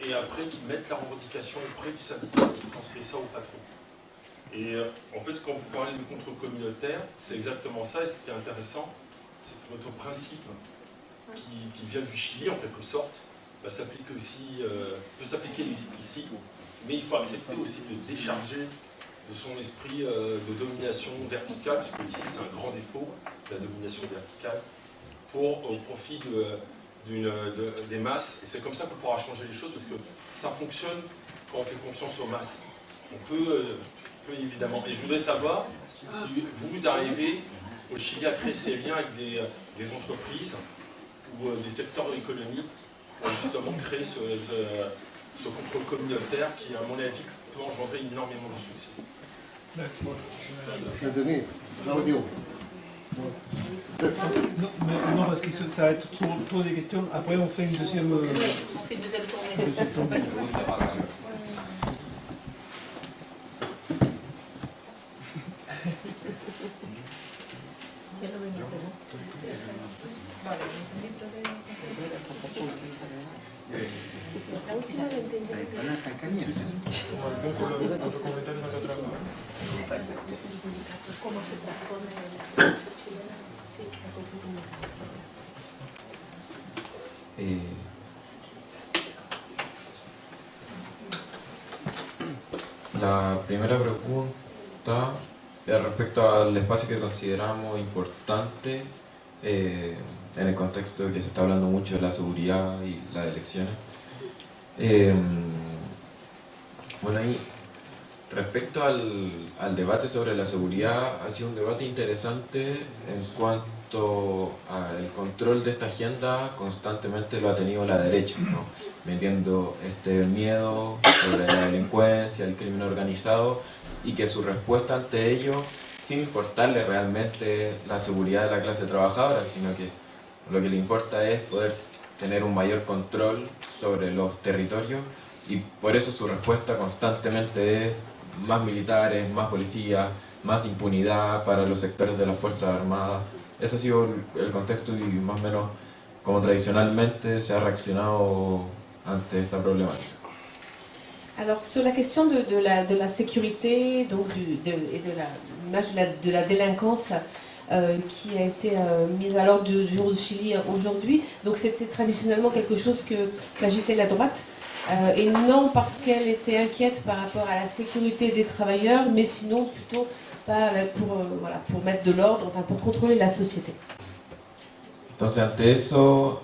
et après qui mettent la revendication auprès du syndicat, qui transmet ça au patron. Et en fait, quand vous parlez de contre-communautaire, c'est exactement ça, et ce qui est intéressant, c'est que votre principe, qui vient du Chili en quelque sorte, s'applique aussi, peut s'appliquer ici, mais il faut accepter aussi de décharger de son esprit de domination verticale, puisque ici c'est un grand défaut, la domination verticale, au profit des masses. Et c'est comme ça qu'on pourra changer les choses, parce que ça fonctionne quand on fait confiance aux masses. On peut évidemment. Et je voudrais savoir si vous arrivez au Chili à créer ces liens avec des entreprises ou des secteurs économiques pour justement créer ce contrôle communautaire qui, à mon avis, peut engendrer énormément de succès. Merci. Non, parce que ça va être trop des questions. Après, on fait une deuxième... On fait une deuxième tournée. La última lo entendí. ¿Cómo se transforma en la sociedad chilena? Sí, se transforma. La primera pregunta es respecto al espacio que consideramos importante en el contexto de que se está hablando mucho de la seguridad y las elecciones. Bueno, ahí, respecto al debate sobre la seguridad, ha sido un debate interesante en cuanto al control de esta agenda. Constantemente lo ha tenido la derecha, ¿no? Metiendo este miedo sobre la delincuencia, el crimen organizado, y que su respuesta ante ello, sin importarle realmente la seguridad de la clase trabajadora, sino que lo que le importa es poder tener un mayor control sobre los territorios, y por eso su respuesta constantemente es más militares, más policía, más impunidad para los sectores de las Fuerzas Armadas. Ese ha sido el contexto y más o menos como tradicionalmente se ha reaccionado ante esta problemática. Alors sur la question de la sécurité donc et de l'image de la délinquance qui a été mise à l'ordre du jour du Chili aujourd'hui, donc c'était traditionnellement quelque chose qu'agitait la droite, et non parce qu'elle était inquiète par rapport à la sécurité des travailleurs, mais sinon plutôt pour mettre de l'ordre, enfin pour contrôler la société. Entonces, ante eso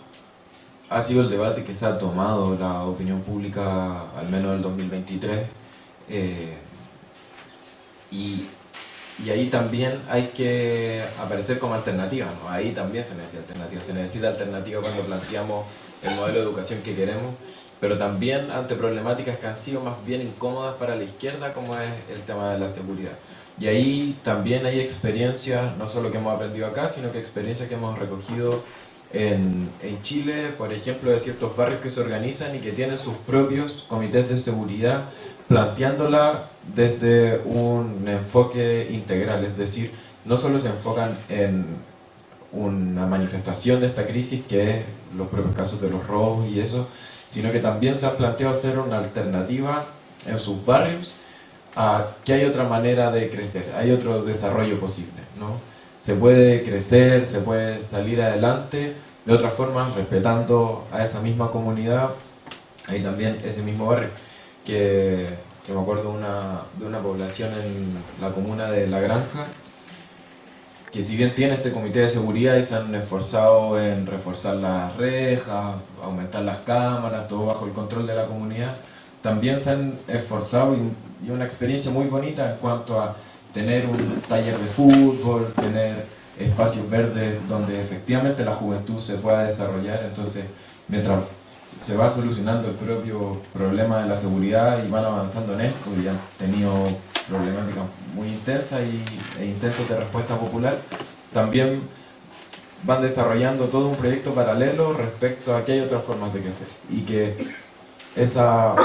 ha sido el debate que se ha tomado la opinión pública, al menos en el 2023, y ahí también hay que aparecer como alternativa, ¿no? Ahí también se necesita alternativa cuando planteamos el modelo de educación que queremos, pero también ante problemáticas que han sido más bien incómodas para la izquierda, como es el tema de la seguridad. Y ahí también hay experiencias, no solo que hemos aprendido acá, sino que experiencias que hemos recogido en Chile, por ejemplo, de ciertos barrios que se organizan y que tienen sus propios comités de seguridad, planteándola desde un enfoque integral, es decir, no solo se enfocan en una manifestación de esta crisis, que es los propios casos de los robos y eso, sino que también se han planteado hacer una alternativa en sus barrios a que hay otra manera de crecer, hay otro desarrollo posible, ¿no? Se puede crecer, se puede salir adelante de otra forma, respetando a esa misma comunidad. Hay también ese mismo barrio, que me acuerdo de una población en la comuna de La Granja, que si bien tiene este comité de seguridad y se han esforzado en reforzar las rejas, aumentar las cámaras, todo bajo el control de la comunidad, también se han esforzado y una experiencia muy bonita en cuanto a tener un taller de fútbol, tener espacios verdes donde efectivamente la juventud se pueda desarrollar. Entonces, mientras se va solucionando el propio problema de la seguridad y van avanzando en esto, y han tenido problemáticas muy intensas e intentos de respuesta popular, también van desarrollando todo un proyecto paralelo respecto a que hay otras formas de crecer, y que esa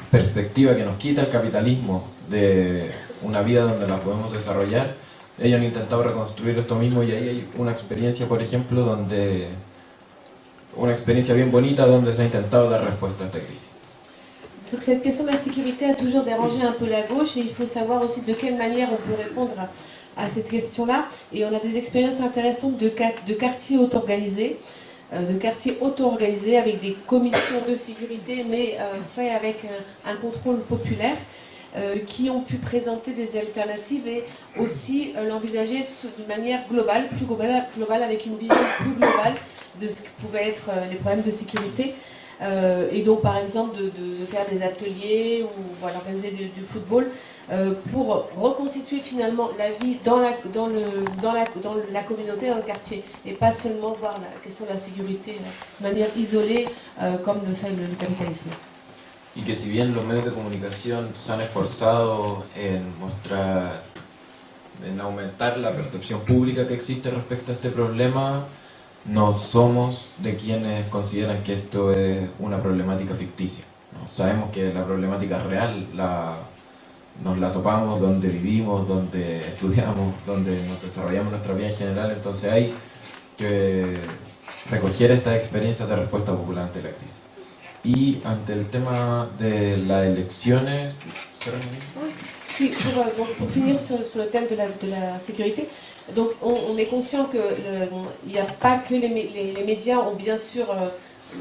perspectiva que nos quita el capitalismo de una vida donde la podemos desarrollar, ellos han intentado reconstruir esto mismo, y ahí hay una experiencia, por ejemplo, una experiencia bien bonita donde se ha intentado dar respuesta a esta crisis. Donc cette question de la sécurité a toujours dérangé un peu la gauche, et il faut savoir aussi de quelle manière on peut répondre à cette question-là. Et on a des expériences intéressantes de quartiers auto-organisés, avec des commissions de sécurité, mais fait avec un contrôle populaire, qui ont pu présenter des alternatives et aussi l'envisager d'une manière globale, plus globale, avec une vision plus globale de ce que pouvaient être les problèmes de sécurité. Et donc par exemple de faire des ateliers ou voilà, organiser du football pour reconstituer finalement la vie dans la communauté, dans le quartier, et pas seulement voir la question de la sécurité de manière isolée comme le fait le capitalisme. Y que si bien los medios de comunicación se han esforzado en mostrar, en aumentar la percepción pública que existe respecto a este problema, no somos de quienes consideran que esto es una problemática ficticia, ¿no? Sabemos que la problemática real nos la topamos donde vivimos, donde estudiamos, donde nos desarrollamos nuestra vida en general. Entonces hay que recoger estas experiencias de respuesta popular ante la crisis. Y ante el tema de las elecciones... Sí, pour finir sur le thème de la sécurité, donc on est conscient qu'il n'y a pas que les médias ont bien sûr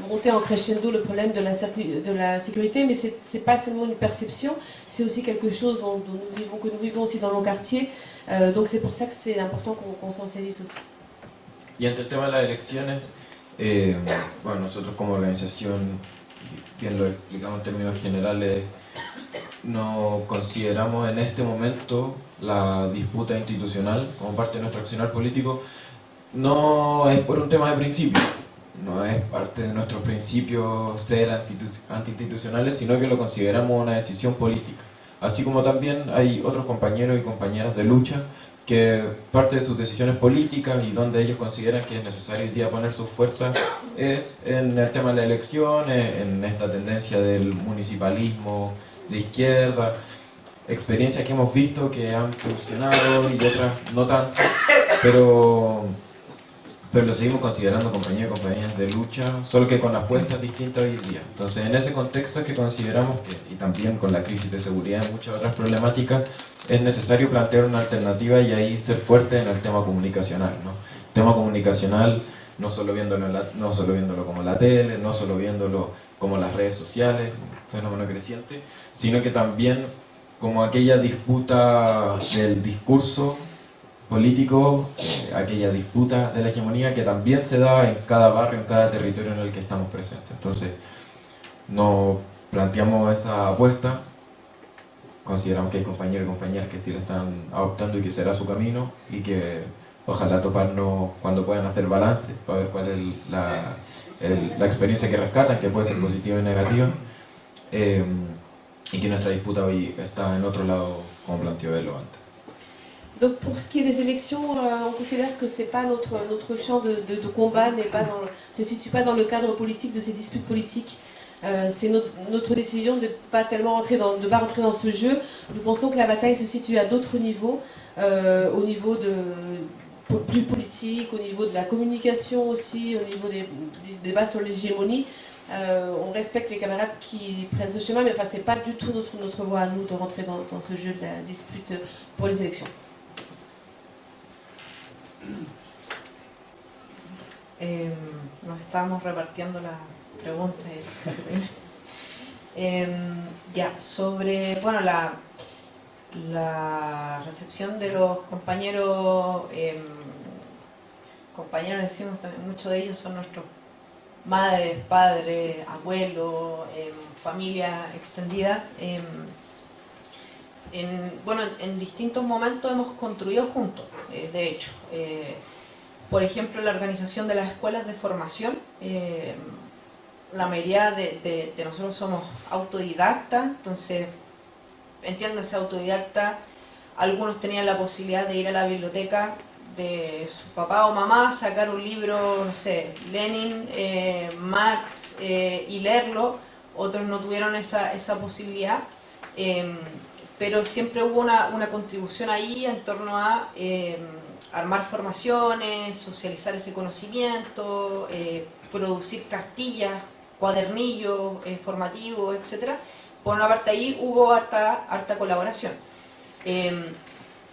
monté en crescendo le problème de la sécurité, mais c'est pas seulement une perception, c'est aussi quelque chose que nous vivons aussi dans nos quartiers, donc c'est pour ça que c'est important qu'on s'en saisisse aussi. Y ante el tema de las elecciones, bueno, nosotros como organización, bien lo explicamos en términos generales, no consideramos en este momento la disputa institucional como parte de nuestro accionar político. No es por un tema de principio, no es parte de nuestros principios ser antiinstitucionales, sino que lo consideramos una decisión política. Así como también hay otros compañeros y compañeras de lucha que parte de sus decisiones políticas y donde ellos consideran que es necesario hoy día poner sus fuerzas es en el tema de la elección, en esta tendencia del municipalismo de izquierda, experiencias que hemos visto que han funcionado y otras no tanto, pero lo seguimos considerando compañeros y compañeras de lucha, solo que con apuestas distintas hoy día. Entonces, en ese contexto es que consideramos que, y también con la crisis de seguridad y muchas otras problemáticas, es necesario plantear una alternativa y ahí ser fuerte en el tema comunicacional, ¿no? El tema comunicacional, no solo viéndolo como la tele, no solo viéndolo como las redes sociales, un fenómeno creciente, sino que también como aquella disputa del discurso político, aquella disputa de la hegemonía que también se da en cada barrio, en cada territorio en el que estamos presentes. Entonces, nos planteamos esa apuesta, consideramos que hay compañeros y compañeras que sí la están adoptando y que será su camino, y que ojalá toparnos cuando puedan hacer balance para ver cuál es la experiencia que rescatan, que puede ser positiva y negativa, y que nuestra disputa hoy está en otro lado, como planteó Elo antes. Donc pour ce qui est des élections, on considère que c'est pas notre champ de combat, ne se situe pas dans le cadre politique de ces disputes politiques. C'est notre décision de pas tellement rentrer dans ce jeu. Nous pensons que la bataille se situe à d'autres niveaux, au niveau plus politique, au niveau de la communication aussi, au niveau des débats sur l'hégémonie. On respecte les camarades qui prennent ce chemin, mais enfin c'est pas du tout notre voie à nous de rentrer dans ce jeu de la dispute pour les élections. Nos estábamos repartiendo la pregunta. Ya, sobre la recepción de los compañeros, decimos también, muchos de ellos son nuestros madres, padres, abuelos, familia extendida. En distintos momentos hemos construido juntos, de hecho. Por ejemplo, la organización de las escuelas de formación. La mayoría de nosotros somos autodidactas, entonces, entiéndase autodidacta, algunos tenían la posibilidad de ir a la biblioteca de su papá o mamá, sacar un libro, no sé, Lenin, Marx, y leerlo. Otros no tuvieron esa posibilidad, pero siempre hubo una contribución ahí en torno a armar formaciones, socializar ese conocimiento, producir cartillas, cuadernillos formativos, etc. Por una parte ahí hubo harta colaboración.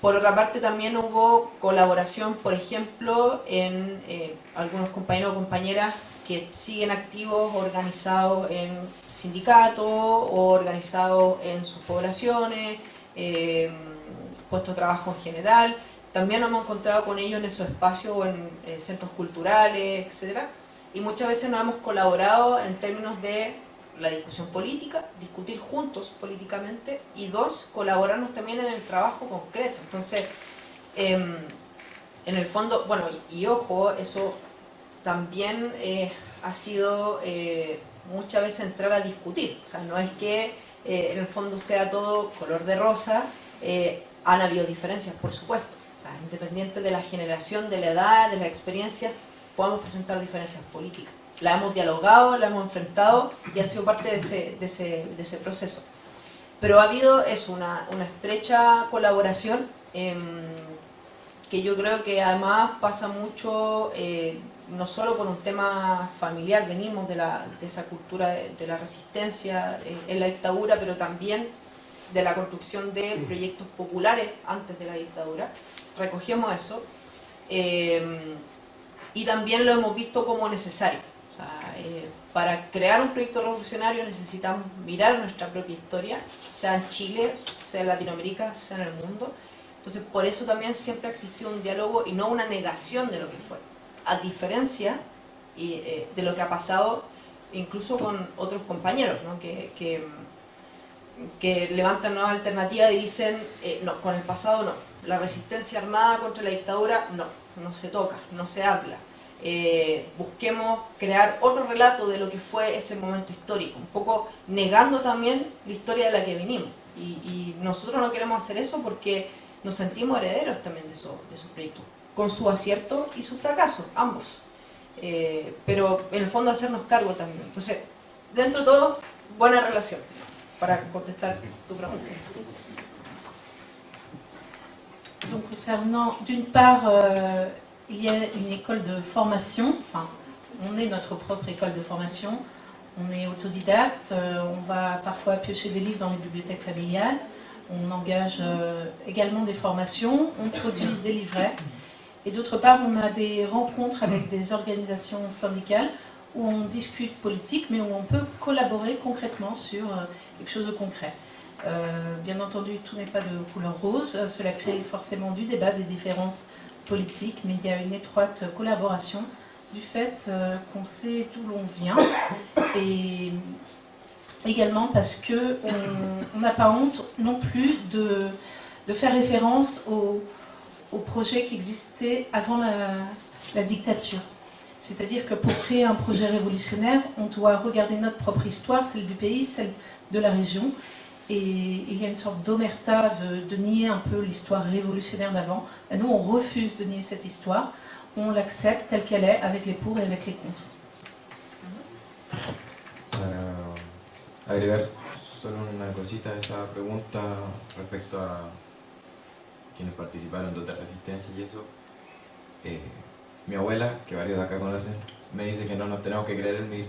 Por otra parte también hubo colaboración, por ejemplo, en algunos compañeros o compañeras que siguen activos, organizados en sindicatos o organizados en sus poblaciones, puestos de trabajo en general. También nos hemos encontrado con ellos en esos espacios o en centros culturales, etc. Y muchas veces nos hemos colaborado en términos de la discusión política, discutir juntos políticamente, y dos, colaborarnos también en el trabajo concreto. Entonces, en el fondo, bueno, y ojo, eso también ha sido muchas veces entrar a discutir. O sea, no es que en el fondo sea todo color de rosa, han habido diferencias, por supuesto. O sea, independiente de la generación, de la edad, de las experiencias, podemos presentar diferencias políticas. La hemos dialogado, la hemos enfrentado y ha sido parte de ese proceso. Pero ha habido una estrecha colaboración que yo creo que además pasa mucho, no solo por un tema familiar, venimos de esa cultura de la resistencia en la dictadura, pero también de la construcción de proyectos populares antes de la dictadura. Recogemos eso y también lo hemos visto como necesario. O sea, para crear un proyecto revolucionario necesitamos mirar nuestra propia historia, sea en Chile, sea en Latinoamérica, sea en el mundo. Entonces, por eso también siempre ha existido un diálogo y no una negación de lo que fue. A diferencia de lo que ha pasado incluso con otros compañeros, ¿no? que levantan nuevas alternativas y dicen, no, con el pasado no. La resistencia armada contra la dictadura, no se toca, no se habla. Busquemos crear otro relato de lo que fue ese momento histórico, un poco negando también la historia de la que vinimos. Y nosotros no queremos hacer eso porque nos sentimos herederos también de esos proyectos, con su acierto y su fracaso, ambos. Pero en el fondo hacernos cargo también. Entonces, dentro de todo, buena relación, para contestar tu pregunta. Donc concernant, d'une part, il y a une école de formation, enfin, on est notre propre école de formation, on est autodidacte, on va parfois piocher des livres dans les bibliothèques familiales, on engage également des formations, on produit des livrets, et d'autre part, on a des rencontres avec des organisations syndicales où on discute politique, mais où on peut collaborer concrètement sur quelque chose de concret. Bien entendu, tout n'est pas de couleur rose, cela crée forcément du débat, des différences politiques, mais il y a une étroite collaboration du fait qu'on sait d'où l'on vient, et également parce qu'on n'a pas honte non plus de faire référence aux projets qui existaient avant la dictature. C'est-à-dire que pour créer un projet révolutionnaire, on doit regarder notre propre histoire, celle du pays, celle de la région. Et il y a une sorte d'omerta de nier un peu l'histoire révolutionnaire d'avant. Nous, on refuse de nier cette histoire. On l'accepte telle qu'elle est, avec les pour et avec les contre. Para agregar solo una cosita a esa pregunta respecto a quienes participaron de otras resistencias y eso. Mi abuela, que varios de acá conocen, me dice que no nos tenemos que creer el MIR.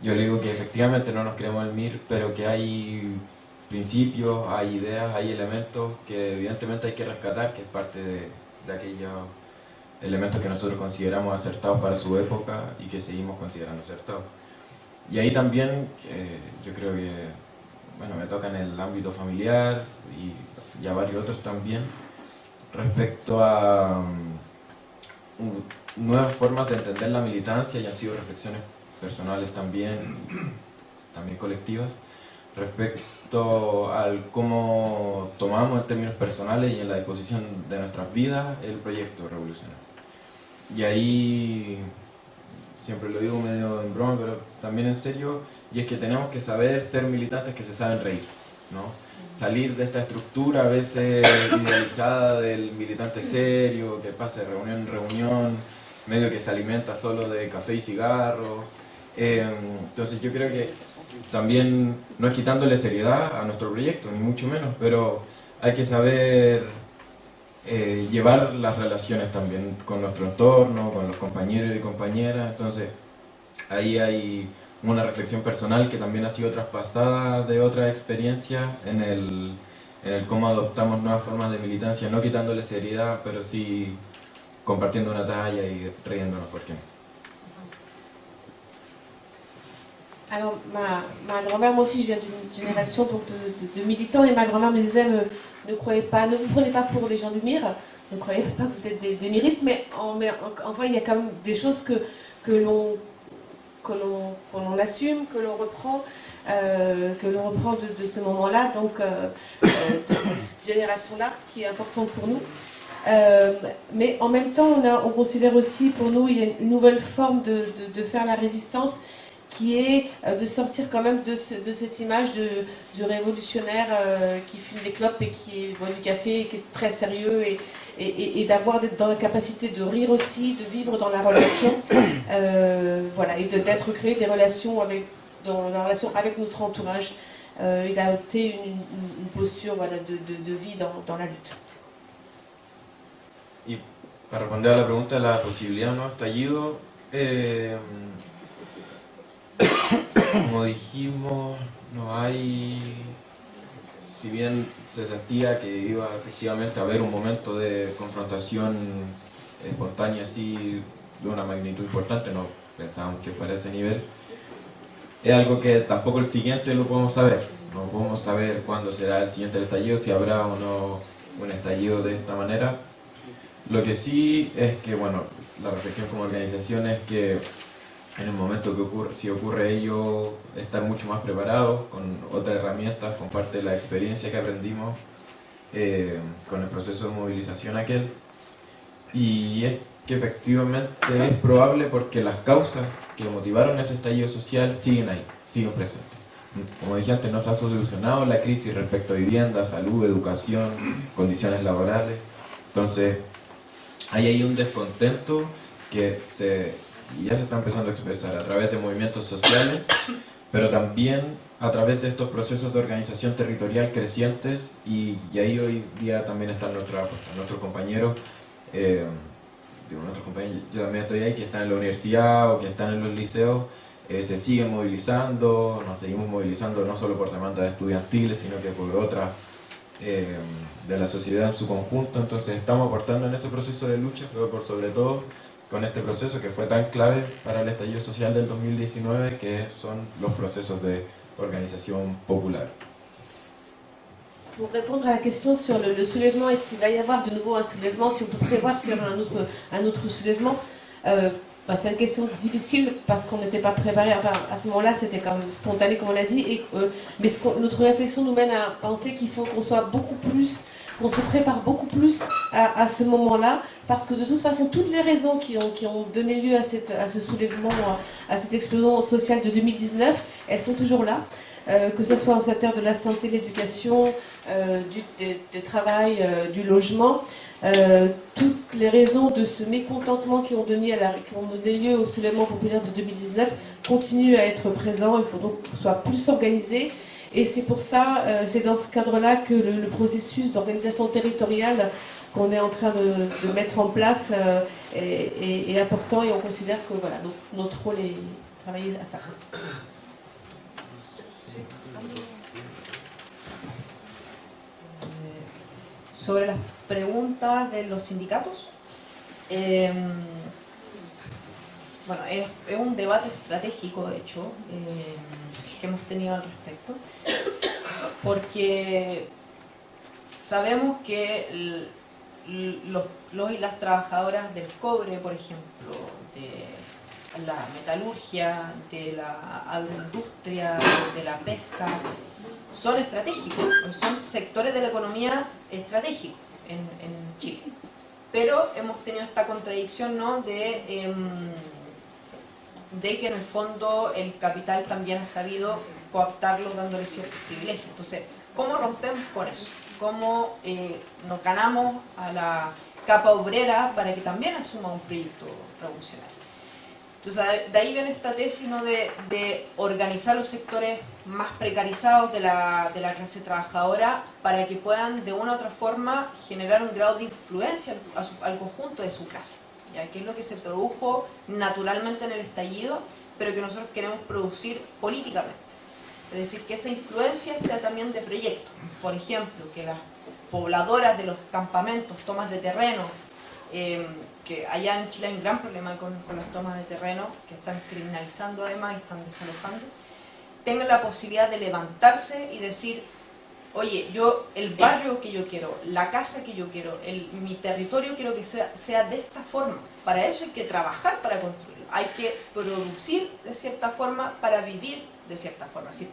Yo le digo que efectivamente no nos creemos el MIR, pero que hay principios, hay ideas, hay elementos que evidentemente hay que rescatar, que es parte de aquellos elementos que nosotros consideramos acertados para su época y que seguimos considerando acertados. Y ahí también yo creo que, bueno, me toca en el ámbito familiar y a varios otros también, respecto a nuevas formas de entender la militancia, y han sido reflexiones personales también colectivas, respecto al cómo tomamos en términos personales y en la disposición de nuestras vidas el proyecto revolucionario. Y ahí, siempre lo digo medio en broma, pero también en serio, y es que tenemos que saber ser militantes que se saben reír, ¿no? Salir de esta estructura a veces idealizada del militante serio, que pasa de reunión en reunión, medio que se alimenta solo de café y cigarro. Entonces yo creo que también no es quitándole seriedad a nuestro proyecto, ni mucho menos, pero hay que saber llevar las relaciones también con nuestro entorno, con los compañeros y compañeras. Entonces ahí hay una reflexión personal que también ha sido traspasada de otras experiencias en el cómo adoptamos nuevas formas de militancia, no quitándole seriedad, pero sí compartiendo una talla y riéndonos, ¿por qué no? Alors, ma grand-mère, moi aussi, je viens d'une génération donc, de militants, et ma grand-mère me disait ne vous prenez pas pour des gens du MIR, ne croyez pas que vous êtes des miristes, mais enfin, il y a quand même des choses que l'on assume, que l'on reprend de ce moment-là, donc de cette génération-là, qui est importante pour nous. Mais en même temps, on considère aussi, pour nous, il y a une nouvelle forme de faire la résistance, qui est de sortir quand même de cette image du révolutionnaire qui fume des clopes et qui boit du café, et qui est très sérieux, et d'être dans la capacité de rire aussi, de vivre dans la relation, voilà, et d'être créé des relations dans la relation avec notre entourage, et d'adopter une posture, voilà, de vie dans la lutte. Y para responder a la pregunta de la posibilidad de un nuevo estallido, como dijimos, no hay, si bien se sentía que iba efectivamente a haber un momento de confrontación espontánea así de una magnitud importante, no pensábamos que fuera a ese nivel, es algo que tampoco el siguiente lo podemos saber, no podemos saber cuándo será el siguiente estallido, si habrá o no un estallido de esta manera. Lo que sí es que, bueno, la reflexión como organización es que en el momento que si ocurre ello, estar mucho más preparados, con otras herramientas, con parte de la experiencia que aprendimos con el proceso de movilización aquel. Y es que efectivamente es probable porque las causas que motivaron ese estallido social siguen ahí, siguen presentes. como dije antes, no se ha solucionado la crisis respecto a vivienda, salud, educación, condiciones laborales. Entonces, hay ahí un descontento que ya se está empezando a expresar a través de movimientos sociales, pero también a través de estos procesos de organización territorial crecientes, y ahí hoy día también están nuestros compañeros, yo también estoy ahí, que están en la universidad o que están en los liceos, se siguen movilizando, nos seguimos movilizando no solo por demandas estudiantiles, sino que por otras de la sociedad en su conjunto. Entonces estamos aportando en ese proceso de lucha, pero por sobre todo con este proceso que fue tan clave para el estallido social del 2019, que son los procesos de organización popular. Pour répondre à la question sur le soulèvement et s'il va y avoir de nouveau un soulèvement, si on peut prévoir sur un autre soulèvement, c'est une question difficile parce qu'on n'était pas préparé. Enfin, à ce moment-là, c'était quand même spontané, comme on l'a dit. Mais notre réflexion nous mène à penser qu'il faut qu'on soit beaucoup plus, qu'on se prépare beaucoup plus à ce moment-là, parce que de toute façon, toutes les raisons qui ont donné lieu à ce soulèvement, à cette explosion sociale de 2019, elles sont toujours là. Que ce soit en secteur de la santé, de l'éducation, du travail, du logement, toutes les raisons de ce mécontentement qui ont donné lieu au soulèvement populaire de 2019 continuent à être présents. Il faut donc qu'on soit plus organisé. Et c'est pour ça, c'est dans ce cadre-là que le processus d'organisation territoriale qu'on est en train de mettre en place est important, et on considère que voilà, notre rôle est de travailler à ça. Sobre las preguntas de los sindicatos, bueno, es un debate estratégico, de hecho, que hemos tenido al respecto, porque sabemos que los y las trabajadoras del cobre, por ejemplo, de la metalurgia, de la agroindustria, de la pesca, son estratégicos, son sectores de la economía estratégicos en Chile. Pero hemos tenido esta contradicción, ¿no?, de que en el fondo el capital también ha sabido cooptarlos dándoles ciertos privilegios. Entonces, ¿cómo rompemos con eso? ¿Cómo nos ganamos a la capa obrera para que también asuma un proyecto revolucionario? Entonces, de ahí viene esta tesis, ¿no?, de organizar los sectores más precarizados de la clase trabajadora para que puedan de una u otra forma generar un grado de influencia al conjunto de su clase, ¿ya? Que es lo que se produjo naturalmente en el estallido, pero que nosotros queremos producir políticamente. Es decir, que esa influencia sea también de proyectos. Por ejemplo, que las pobladoras de los campamentos, tomas de terreno, que allá en Chile hay un gran problema con las tomas de terreno, que están criminalizando además y están desalojando, tengan la posibilidad de levantarse y decir, oye, yo el barrio que yo quiero, la casa que yo quiero, mi territorio quiero que sea de esta forma. Para eso hay que trabajar para construirlo, hay que producir de cierta forma para vivir de cierta forma. Así,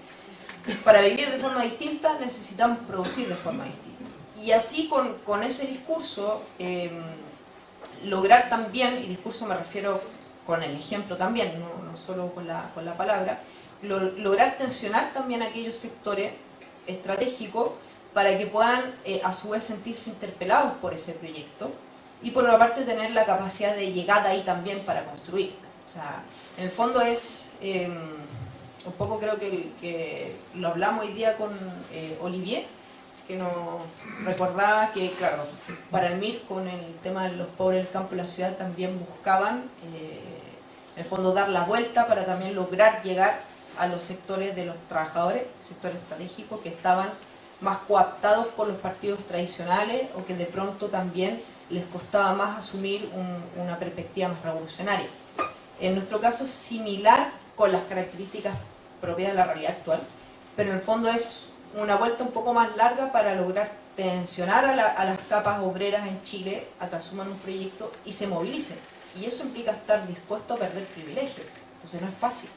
para vivir de forma distinta necesitamos producir de forma distinta. Y así con ese discurso, lograr también, y discurso me refiero con el ejemplo también, no solo con la palabra, lograr tensionar también aquellos sectores estratégicos para que puedan a su vez sentirse interpelados por ese proyecto, y por otra parte tener la capacidad de llegada ahí también para construir. O sea, en el fondo es, un poco creo que lo hablamos hoy día con Olivier, que nos recordaba que, claro, para el MIR, con el tema de los pobres del campo y la ciudad, también buscaban, en el fondo, dar la vuelta para también lograr llegar a los sectores de los trabajadores, sectores estratégicos que estaban más cooptados por los partidos tradicionales o que de pronto también les costaba más asumir una perspectiva más revolucionaria. En nuestro caso es similar, con las características propias de la realidad actual, pero en el fondo es una vuelta un poco más larga para lograr tensionar a las capas obreras en Chile a que asuman un proyecto y se movilicen. Y eso implica estar dispuesto a perder privilegios. Entonces no es fácil,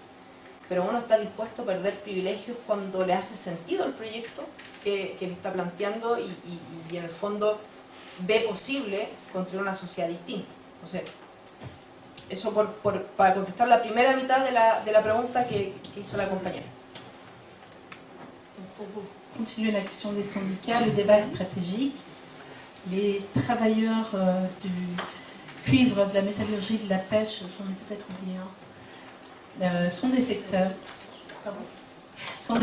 pero uno está dispuesto a perder privilegios cuando le hace sentido el proyecto que le está planteando y en el fondo ve posible construir una sociedad distinta. Entonces, eso para contestar la primera mitad de la pregunta que hizo la compañera. Pour continuer la question des syndicats, le débat est stratégique. Les travailleurs du cuivre, de la métallurgie, de la pêche, j'en ai peut-être oublié un, sont des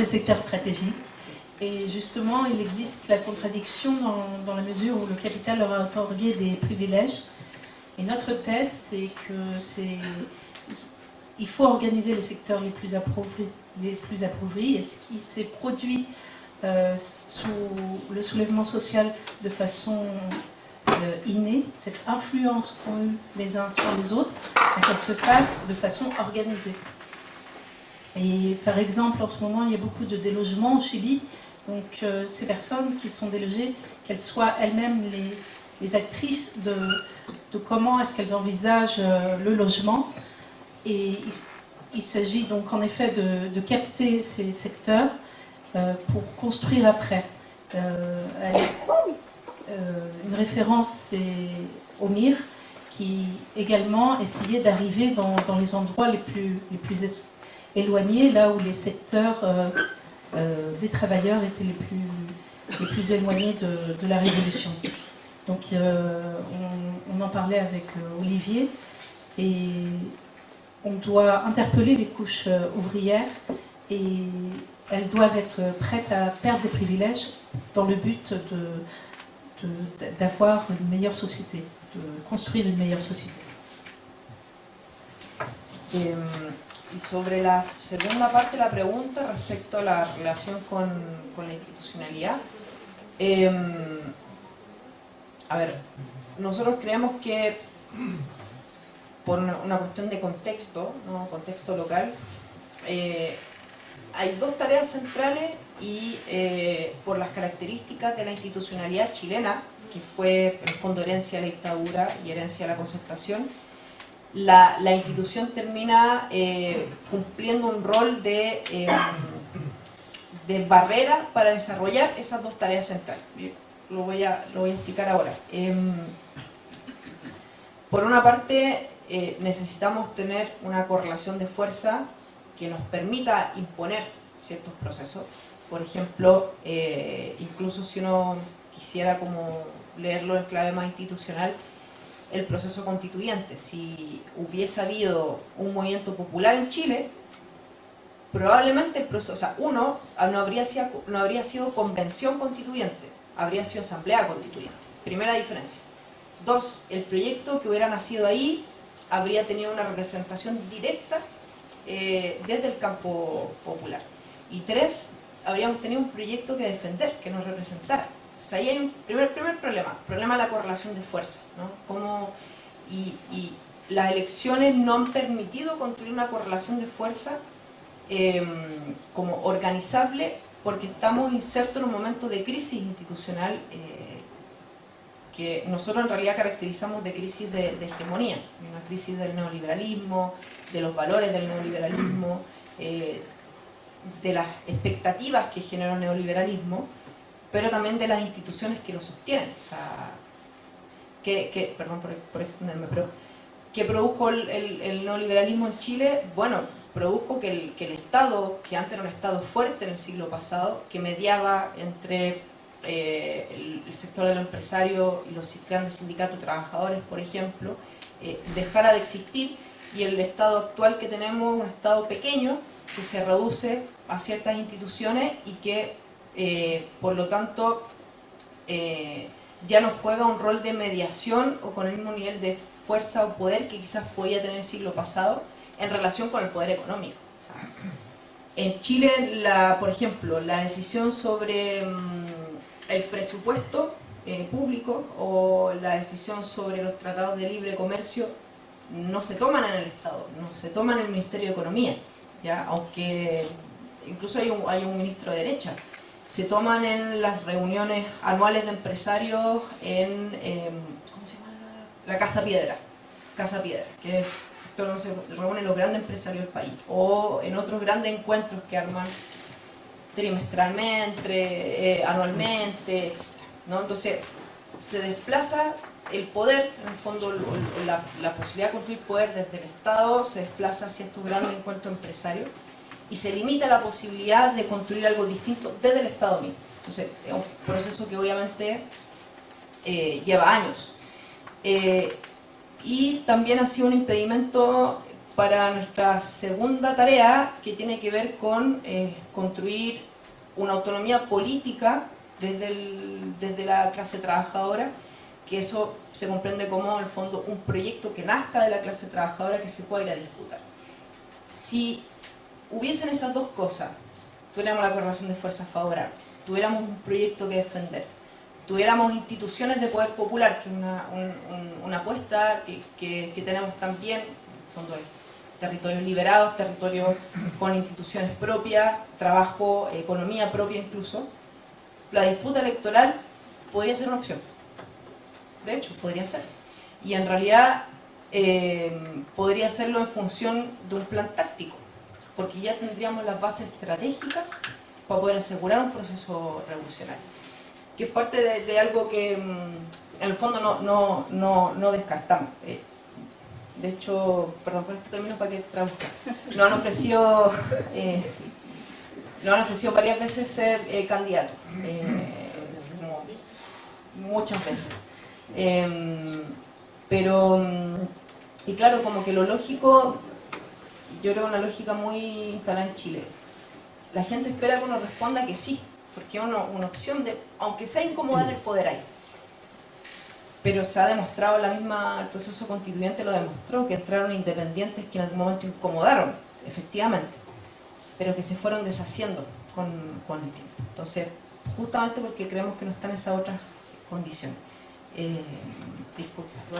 secteurs stratégiques. Et justement, il existe la contradiction dans la mesure où le capital leur a otorgué des privilèges. Et notre thèse, c'est qu'il faut organiser les secteurs les plus appauvris. Et ce qui s'est produit sous le soulèvement social de façon innée, cette influence qu'ont eu les uns sur les autres, qu'elle se fasse de façon organisée. Et par exemple, en ce moment, il y a beaucoup de délogements au Chili. Donc ces personnes qui sont délogées, qu'elles soient elles-mêmes les actrices de comment est-ce qu'elles envisagent le logement. Et il s'agit donc en effet de capter ces secteurs pour construire après. Une référence, c'est OMIR, qui également essayait d'arriver dans les endroits les plus éloignés, là où les secteurs des travailleurs étaient les plus éloignés de la révolution. Donc on en parlait avec Olivier, et on doit interpeller les couches ouvrières, et elles doivent être prêtes à perdre des privilèges dans le but d'avoir une meilleure société, de construire une meilleure société. Y sobre la segunda parte de la pregunta respecto a la relación con la institucionalidad, a ver, nosotros creemos que por una cuestión de contexto, ¿no? Contexto local, hay dos tareas centrales y por las características de la institucionalidad chilena, que fue en el fondo herencia de la dictadura y herencia de la concertación, la institución termina cumpliendo un rol de barrera para desarrollar esas dos tareas centrales. Lo voy a explicar ahora. Por una parte, necesitamos tener una correlación de fuerza que nos permita imponer ciertos procesos. Por ejemplo, incluso si uno quisiera como leerlo en clave más institucional, el proceso constituyente. Si hubiese habido un movimiento popular en Chile, probablemente el proceso, o sea, uno, no habría sido convención constituyente, habría sido asamblea constituyente. Primera diferencia. Dos, el proyecto que hubiera nacido ahí habría tenido una representación directa desde el campo popular. Y tres, habríamos tenido un proyecto que defender, que nos representara. Entonces ahí hay un primer problema de la correlación de fuerzas, ¿no? Y las elecciones no han permitido construir una correlación de fuerza como organizable, porque estamos insertos en un momento de crisis institucional que nosotros en realidad caracterizamos de crisis de hegemonía, una crisis del neoliberalismo, de los valores del neoliberalismo, de las expectativas que generó el neoliberalismo, pero también de las instituciones que lo sostienen. O sea, perdón por extenderme, pero ¿qué produjo el neoliberalismo en Chile? Bueno, produjo que el Estado, que antes era un Estado fuerte en el siglo pasado, que mediaba entre el sector de los empresarios y los grandes sindicatos de trabajadores, por ejemplo, dejara de existir, y el Estado actual que tenemos, un Estado pequeño, que se reduce a ciertas instituciones y que por lo tanto ya no juega un rol de mediación o con el mismo nivel de fuerza o poder que quizás podía tener el siglo pasado en relación con el poder económico. O sea, en Chile, por ejemplo, la decisión sobre el presupuesto público o la decisión sobre los tratados de libre comercio no se toman en el Estado, no se toman en el Ministerio de Economía, ¿ya? Aunque incluso hay un ministro de derecha. Se toman en las reuniones anuales de empresarios en ¿cómo se llama? La Casa Piedra, que es el sector donde se reúnen los grandes empresarios del país, o en otros grandes encuentros que arman trimestralmente, anualmente, etc., ¿no? Entonces se desplaza el poder, en el fondo la posibilidad de construir poder desde el Estado se desplaza hacia estos grandes encuentros empresarios, y se limita la posibilidad de construir algo distinto desde el Estado mismo. Entonces, es un proceso que obviamente lleva años. Y también ha sido un impedimento para nuestra segunda tarea, que tiene que ver con construir una autonomía política desde la clase trabajadora, que eso se comprende como, en el fondo, un proyecto que nazca de la clase trabajadora que se pueda ir a disputar. Si hubiesen esas dos cosas, tuviéramos la correlación de fuerzas favorables, tuviéramos un proyecto que defender, tuviéramos instituciones de poder popular, que es una apuesta que tenemos también, en el fondo, territorios liberados, territorios con instituciones propias, trabajo, economía propia incluso, la disputa electoral podría ser una opción. De hecho, podría ser. Y en realidad podría hacerlo en función de un plan táctico, porque ya tendríamos las bases estratégicas para poder asegurar un proceso revolucionario, que es parte de algo que en el fondo no descartamos. De hecho, perdón por este término para que traduzca, nos han ofrecido varias veces ser candidatos, muchas veces. Y claro, como que lo lógico, yo creo una lógica muy instalada en Chile. La gente espera que uno responda que sí, porque es una opción de, aunque sea incomodar el poder ahí. Pero se ha demostrado, el proceso constituyente lo demostró, que entraron independientes que en algún momento incomodaron, efectivamente, pero que se fueron deshaciendo con el tiempo. Entonces, justamente porque creemos que no están esas otras condiciones. Disculpa.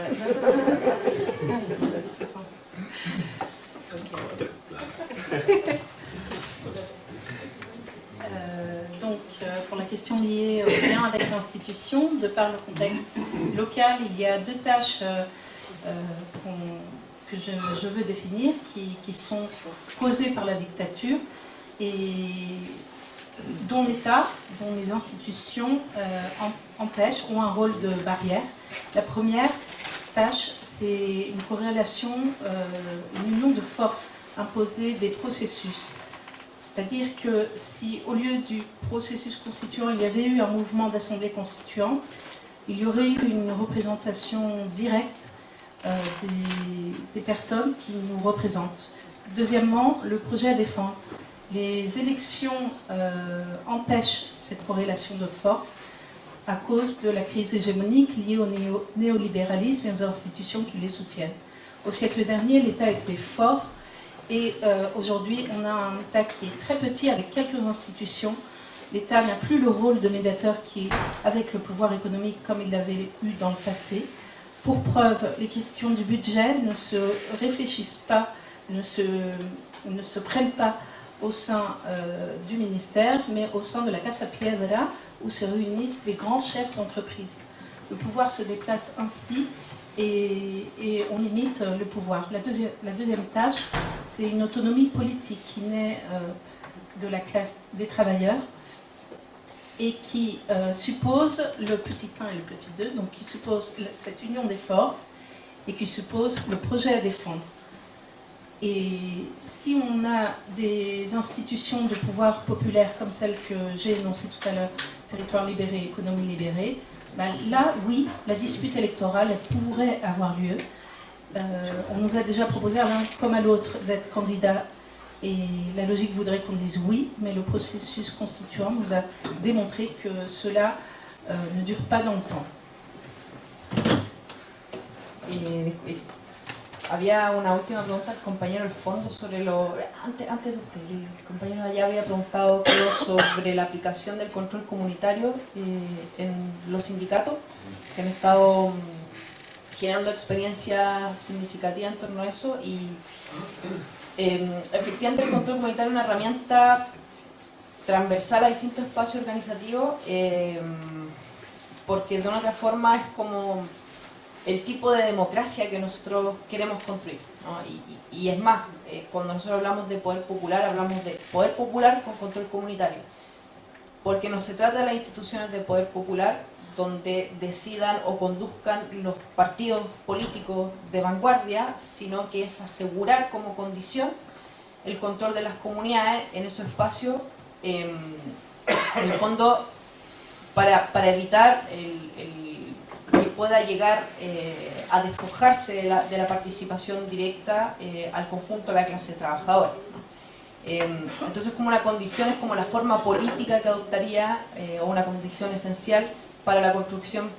Pour la question liée au lien avec l'institution, de par le contexte local, il y a deux tâches que je veux définir, qui sont posées par la dictature et dont l'État, dont les institutions empêchent, ont un rôle de barrière. La première tâche, c'est une corrélation, une union de forces imposée des processus. C'est-à-dire que si au lieu du processus constituant, il y avait eu un mouvement d'assemblée constituante, il y aurait eu une représentation directe des personnes qui nous représentent. Deuxièmement, le projet à défendre. Les élections empêchent cette corrélation de force à cause de la crise hégémonique liée au néolibéralisme et aux institutions qui les soutiennent. Au siècle dernier, l'État était fort et aujourd'hui, on a un État qui est très petit avec quelques institutions. L'État n'a plus le rôle de médiateur avec le pouvoir économique comme il l'avait eu dans le passé. Pour preuve, les questions du budget ne se réfléchissent pas, ne se prennent pas au sein du ministère, mais au sein de la Casa Piedra, où se réunissent des grands chefs d'entreprise. Le pouvoir se déplace ainsi et on limite le pouvoir. La deuxième tâche, c'est une autonomie politique qui naît de la classe des travailleurs et qui suppose le petit 1 et le petit 2, donc qui suppose cette union des forces et qui suppose le projet à défendre. Et si on a des institutions de pouvoir populaire comme celles que j'ai énoncées tout à l'heure, territoire libéré, économie libérée, ben là, oui, la dispute électorale elle pourrait avoir lieu. On nous a déjà proposé à l'un comme à l'autre d'être candidat et la logique voudrait qu'on dise oui, mais le processus constituant nous a démontré que cela ne dure pas dans le temps. Había una última pregunta al compañero del fondo sobre antes de usted, el compañero allá había preguntado sobre la aplicación del control comunitario en los sindicatos, que han estado generando experiencia significativa en torno a eso, y efectivamente el control comunitario es una herramienta transversal a distintos espacios organizativos, porque de una otra forma es como el tipo de democracia que nosotros queremos construir, ¿no? Y es más, cuando nosotros hablamos de poder popular, hablamos de poder popular con control comunitario, porque no se trata de las instituciones de poder popular donde decidan o conduzcan los partidos políticos de vanguardia, sino que es asegurar como condición el control de las comunidades en esos espacios, en el fondo para evitar que pueda llegar a despojarse de la participación directa al conjunto de la clase trabajadora. Entonces, como una condición, es como la forma política que adoptaría, o una condición esencial para la construcción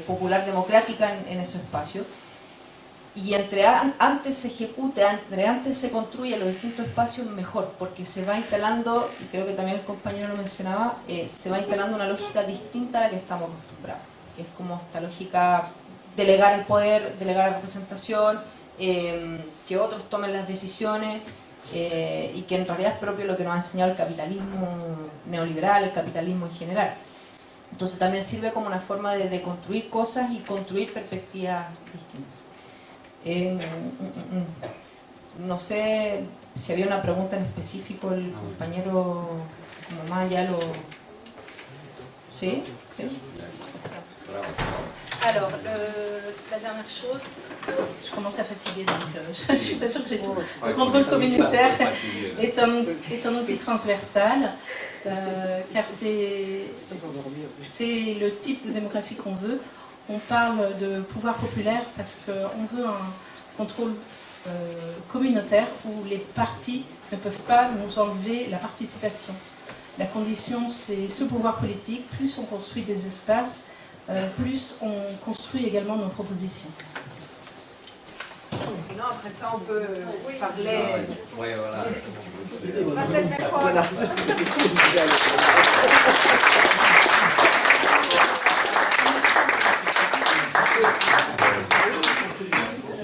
popular democrática en esos espacios. Y entre antes se ejecute, entre antes se construya los distintos espacios, mejor, porque se va instalando, y creo que también el compañero lo mencionaba, se va instalando una lógica distinta a la que estamos acostumbrados, que es como esta lógica delegar el poder, delegar la representación, que otros tomen las decisiones, y que en realidad es propio lo que nos ha enseñado el capitalismo neoliberal, el capitalismo en general. Entonces también sirve como una forma de construir cosas y construir perspectivas distintas. No sé si había una pregunta en específico, el compañero como más ya lo... ¿Sí? ¿Sí? Alors, la dernière chose, je commence à fatiguer, donc je ne suis pas sûre que j'ai tout. Le contrôle communautaire est un outil transversal, car c'est le type de démocratie qu'on veut. On parle de pouvoir populaire parce qu'on veut un contrôle communautaire où les partis ne peuvent pas nous enlever la participation. La condition, c'est ce pouvoir politique. Plus on construit des espaces, plus on construit également nos propositions. Sinon, après ça, on peut parler. Oui, voilà.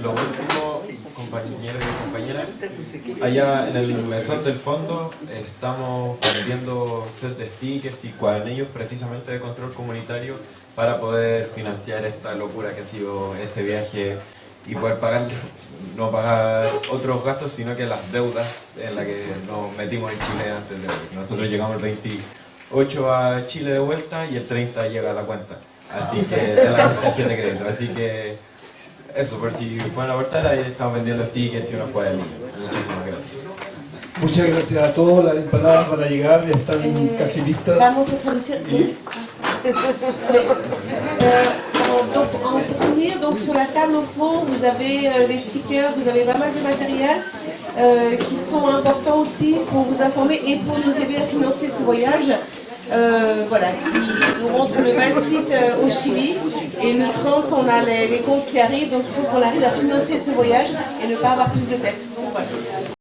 Lo último, compañeros y compañeras, allá en el mesón del fondo estamos vendiendo set de stickers y cuadernillos precisamente de control comunitario para poder financiar esta locura que ha sido este viaje y poder pagar, no pagar otros gastos, sino que las deudas en las que nos metimos en Chile antes de hoy. Nosotros llegamos el 28 a Chile de vuelta y el 30 llega a la cuenta, así que de la tarjeta de crédito. Así que eso, por si pueden aportar, ahí estamos vendiendo stickers y unos cuadernillos. Muchísimas gracias. Muchas gracias a todos. Las empanadas van a llegar, ya están casi listas. Vamos a traducir. Pour finir, donc sur la table au fond, vous avez les stickers, vous avez pas mal de matériel qui sont importants aussi pour vous informer et pour nous aider à financer ce voyage. Voilà, qui nous rentre le 28 au Chili et le 30 on a les comptes qui arrivent, donc il faut qu'on arrive à financer ce voyage et ne pas avoir plus de dettes. Donc voilà.